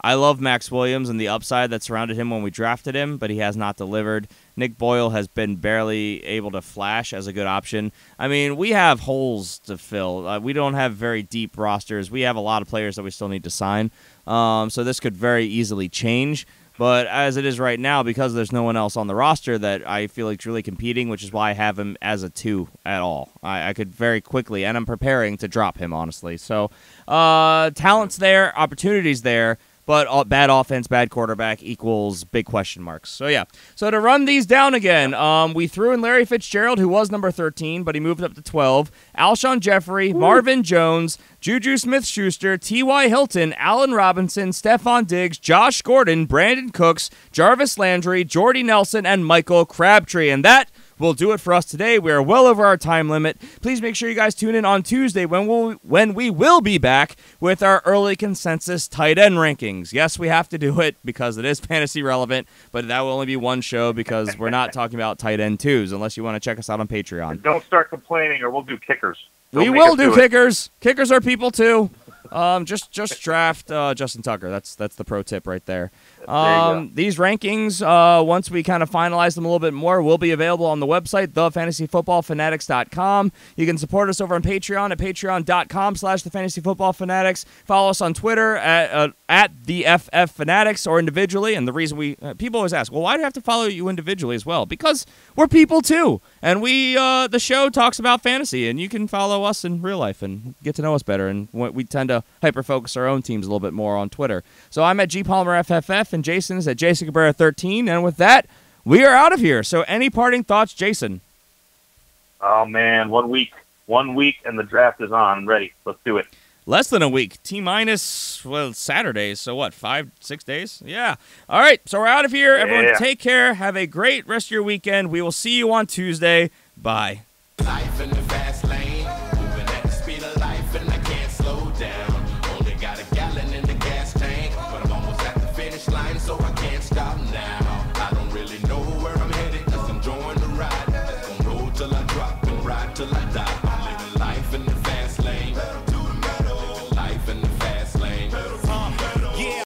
Speaker 2: I love Max Williams and the upside that surrounded him when we drafted him, but he has not delivered. Nick Boyle has been barely able to flash as a good option. I mean, we have holes to fill. We don't have very deep rosters. We have a lot of players that we still need to sign. So this could very easily change. But as it is right now, because there's no one else on the roster that I feel like is really competing, which is why I have him as a 2 at all. I could very quickly, and I'm preparing to drop him, honestly. So talent's there, opportunities there. But bad offense, bad quarterback equals big question marks. So, yeah. So, to run these down again, we threw in Larry Fitzgerald, who was number 13, but he moved up to 12. Alshon Jeffrey, Marvin Jones, Juju Smith-Schuster, T.Y. Hilton, Allen Robinson, Stephon Diggs, Josh Gordon, Brandon Cooks, Jarvis Landry, Jordy Nelson, and Michael Crabtree. And that will do it for us today. We are well over our time limit. Please make sure you guys tune in on Tuesday when we will be back with our early consensus tight end rankings. Yes, we have to do it because it is fantasy relevant, but that will only be one show because we're not talking about tight end 2s unless you want to check us out on Patreon.
Speaker 3: And don't start complaining or we'll do kickers.
Speaker 2: We will do kickers. Kickers are people too. Just draft Justin Tucker. That's the pro tip right there. These rankings, once we kind of finalize them a little bit more, will be available on the website, thefantasyfootballfanatics.com. You can support us over on Patreon at patreon.com/thefantasyfootballfanatics. Follow us on Twitter at the FF Fanatics or individually. And the reason people always ask, well, why do I have to follow you individually as well? Because we're people too. And the show talks about fantasy, and you can follow us in real life and get to know us better. And we tend to hyper-focus our own teams a little bit more on Twitter. So I'm at GPalmerFFF, and Jason's at Jason Cabrera 13. And with that, we are out of here. So any parting thoughts, Jason?
Speaker 3: Oh, man, 1 week. 1 week, and the draft is on. I'm ready. Let's do it.
Speaker 2: Less than a week. T-minus, Saturdays. So what, 5-6 days? Yeah. All right, so we're out of here.
Speaker 3: Yeah.
Speaker 2: Everyone take care. Have a great rest of your weekend. We will see you on Tuesday. Bye.